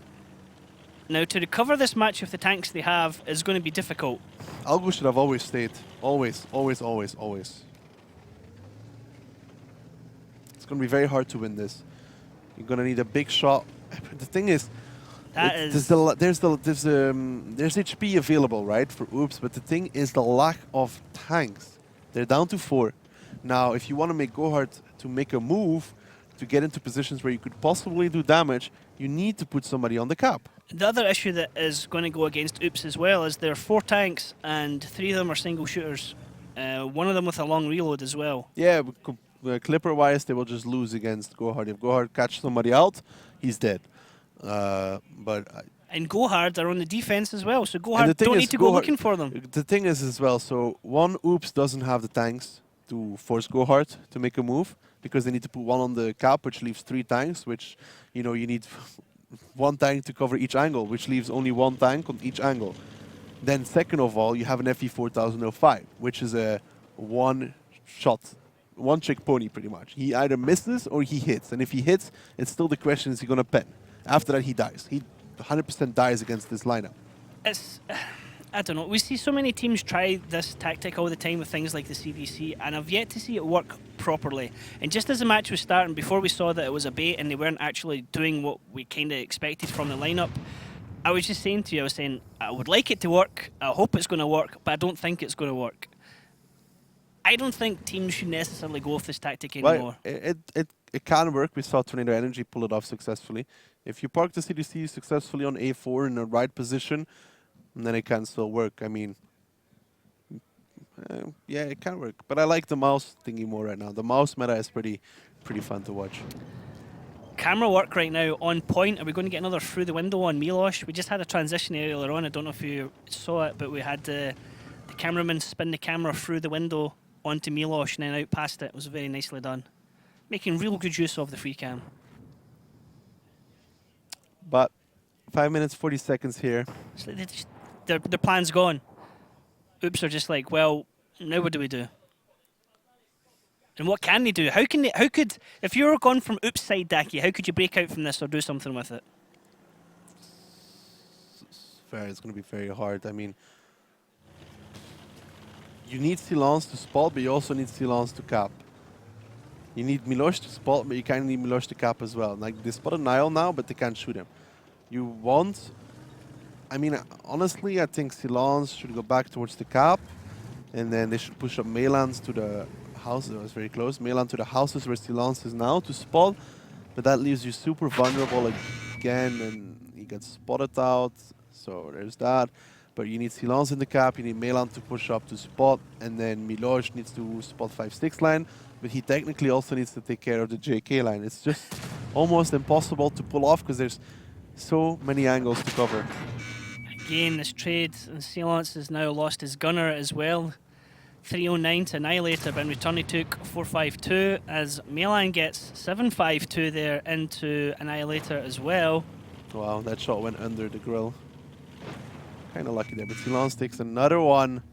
Speaker 1: Now, to recover this match with the tanks they have is going to be difficult.
Speaker 2: Algo should have always stayed. Always, always, always, always. It's going to be very hard to win this. You're going to need a big shot. The thing is, there's HP available, right, for Oops, but the thing is the lack of tanks. They're down to 4. Now, if you want to make GoHard to make a move, to get into positions where you could possibly do damage, you need to put somebody on the cap.
Speaker 1: The other issue that is going to go against Oops as well is there are 4 tanks and 3 of them are single shooters. One of them with a long reload as well.
Speaker 2: Yeah, Clipper-wise, they will just lose against GoHard. If GoHard catch somebody out, he's dead.
Speaker 1: And GoHard are on the defense as well, so GoHard don't need to go looking for them.
Speaker 2: The thing is as well, so one, Oops doesn't have the tanks to force GoHard to make a move, because they need to put 1 on the cap, which leaves 3 tanks, which, you know, you need 1 tank to cover each angle, which leaves only 1 tank on each angle. Then second of all, you have an FE 4005, which is a one-shot, one-trick pony pretty much. He either misses or he hits, and if he hits, it's still the question, is he going to pen? After that, he dies. He 100% dies against this lineup.
Speaker 1: I don't know. We see so many teams try this tactic all the time with things like the CDC, and I've yet to see it work properly. And just as the match was starting, before we saw that it was a bait and they weren't actually doing what we kind of expected from the lineup, I was just saying to you, I would like it to work, I hope it's going to work, but I don't think it's going to work. I don't think teams should necessarily go with this tactic anymore.
Speaker 2: Well, it can work. We saw Tornado Energy pull it off successfully. If you park the CDC successfully on A4 in the right position, then it can still work. I mean, yeah, it can work. But I like the mouse thingy more right now. The mouse meta is pretty fun to watch.
Speaker 1: Camera work right now on point. Are we going to get another through the window on Milosh? We just had a transition earlier on. I don't know if you saw it, but we had the cameraman spin the camera through the window onto Milosh and then out past it. It was very nicely done. Making real good use of the free cam.
Speaker 2: But 5 minutes, 40 seconds here.
Speaker 1: So their plan's gone. Oops are just like, well, now what do we do? And what can they do? How could, if you were gone from Oops side, Daki, how could you break out from this or do something with it?
Speaker 2: It's going to be very hard. I mean, you need Silence to spot, but you also need Silence to cap. You need Milosh to spot, but you kind of need Milosh to cap as well. Like, they spotted Niall now, but they can't shoot him. You want... I mean, honestly, I think Silence should go back towards the cap, and then they should push up Meilans to the house. It was very close. Meilan to the houses where Silence is now to spot, but that leaves you super vulnerable again, and he gets spotted out. So there's that. But you need Silence in the cap, you need Meilan to push up to spot, and then Milosh needs to spot 5-6 line, but he technically also needs to take care of the JK line. It's just almost impossible to pull off because there's so many angles to cover.
Speaker 1: Again, this trade, and Silence has now lost his gunner as well. 309 to Annihilator, but in return he took 452 as Meilan gets 752 there into Annihilator as well.
Speaker 2: Wow, that shot went under the grill. Kind of lucky there, but Silence takes another one.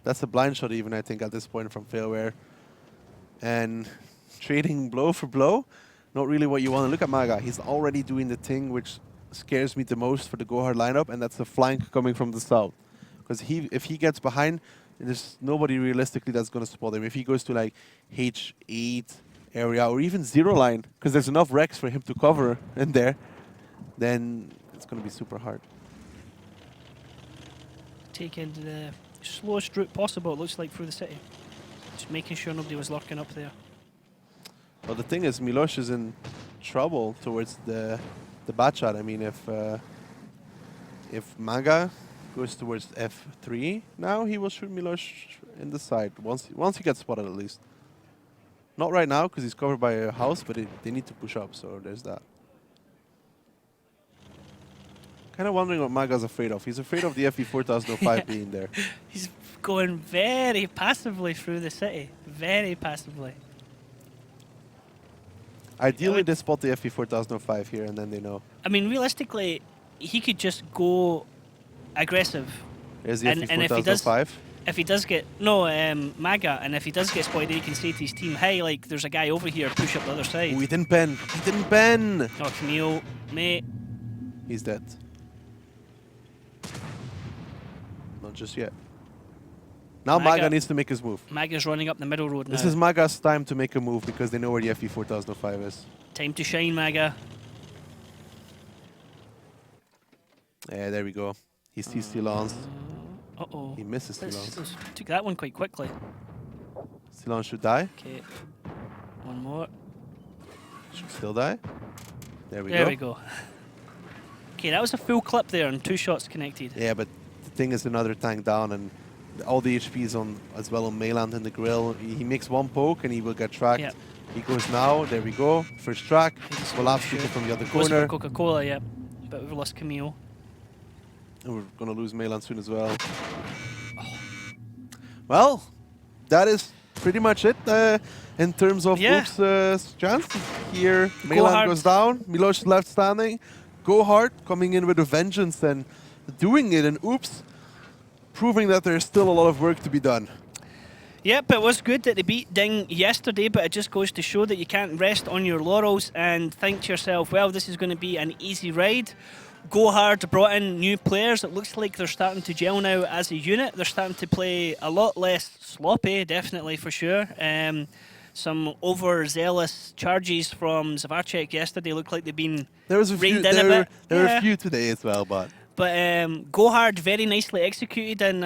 Speaker 2: That's a blind shot even, I think, at this point from Failware. And trading blow for blow, not really what you want to look at Maga. He's already doing the thing which scares me the most for the GoHard lineup, and that's the flank coming from the south. Because if he gets behind, there's nobody realistically that's going to support him. If he goes to like H8 area or even 0 line, because there's enough wrecks for him to cover in there, then it's going to be super hard.
Speaker 1: Taking the slowest route possible, it looks like, through the city. Just making sure nobody was lurking up there.
Speaker 2: Well, the thing is, Milosh is in trouble towards the bat shot. I mean, if Maga goes towards F3 now, he will shoot Milosh in the side once he gets spotted at least. Not right now because he's covered by a house, but they need to push up, so there's that. Kind of wondering what Maga's afraid of. He's afraid of the FE 4005 being there.
Speaker 1: He's going very passively through the city. Very passively.
Speaker 2: Ideally, they spot the FE 4005 here, and then they know.
Speaker 1: I mean, realistically, he could just go aggressive.
Speaker 2: There's the FE
Speaker 1: and
Speaker 2: 4005.
Speaker 1: if he does get Maga, and if he does get spotted, he can say to his team, "Hey, like, there's a guy over here. Push up the other side."
Speaker 2: Oh, he didn't pen. He didn't pen.
Speaker 1: Oh, Camille, mate.
Speaker 2: He's dead. Not just yet. Now Maga needs to make his move.
Speaker 1: Maga's running up the middle road now.
Speaker 2: This is Maga's time to make a move because they know where the FE 4005 is.
Speaker 1: Time to shine, Maga.
Speaker 2: Yeah, there we go. He sees Silence.
Speaker 1: Uh-oh.
Speaker 2: He misses Silence.
Speaker 1: Took that one quite quickly.
Speaker 2: Silence should die.
Speaker 1: Okay. One more.
Speaker 2: Should still die. There we go.
Speaker 1: There we go. Okay, that was a full clip there and 2 shots connected.
Speaker 2: Yeah, but the thing is another tank down and all the HP is on as well on Mayland in the grill. He makes one poke and he will get tracked.
Speaker 1: Yep.
Speaker 2: He goes now. There we go. First track. Collapse people from the other
Speaker 1: Goes
Speaker 2: corner.
Speaker 1: for Coca-Cola, yeah. But we've lost Camille.
Speaker 2: And we're going to lose Mayland soon as well. Well, that is pretty much it in terms of Oops' chance. Here, Mayland goes down. Milosh is left standing. GoHard coming in with a vengeance and doing it in Oops, proving that there's still a lot of work to be done.
Speaker 1: Yep, it was good that they beat Ding yesterday, but it just goes to show that you can't rest on your laurels and think to yourself, well, this is going to be an easy ride. GoHard brought in new players. It looks like they're starting to gel now as a unit. They're starting to play a lot less sloppy, definitely, for sure. Some overzealous charges from Zavarchek yesterday looked like they've been reined in a bit.
Speaker 2: There were a few today as well, but
Speaker 1: GoHard very nicely executed in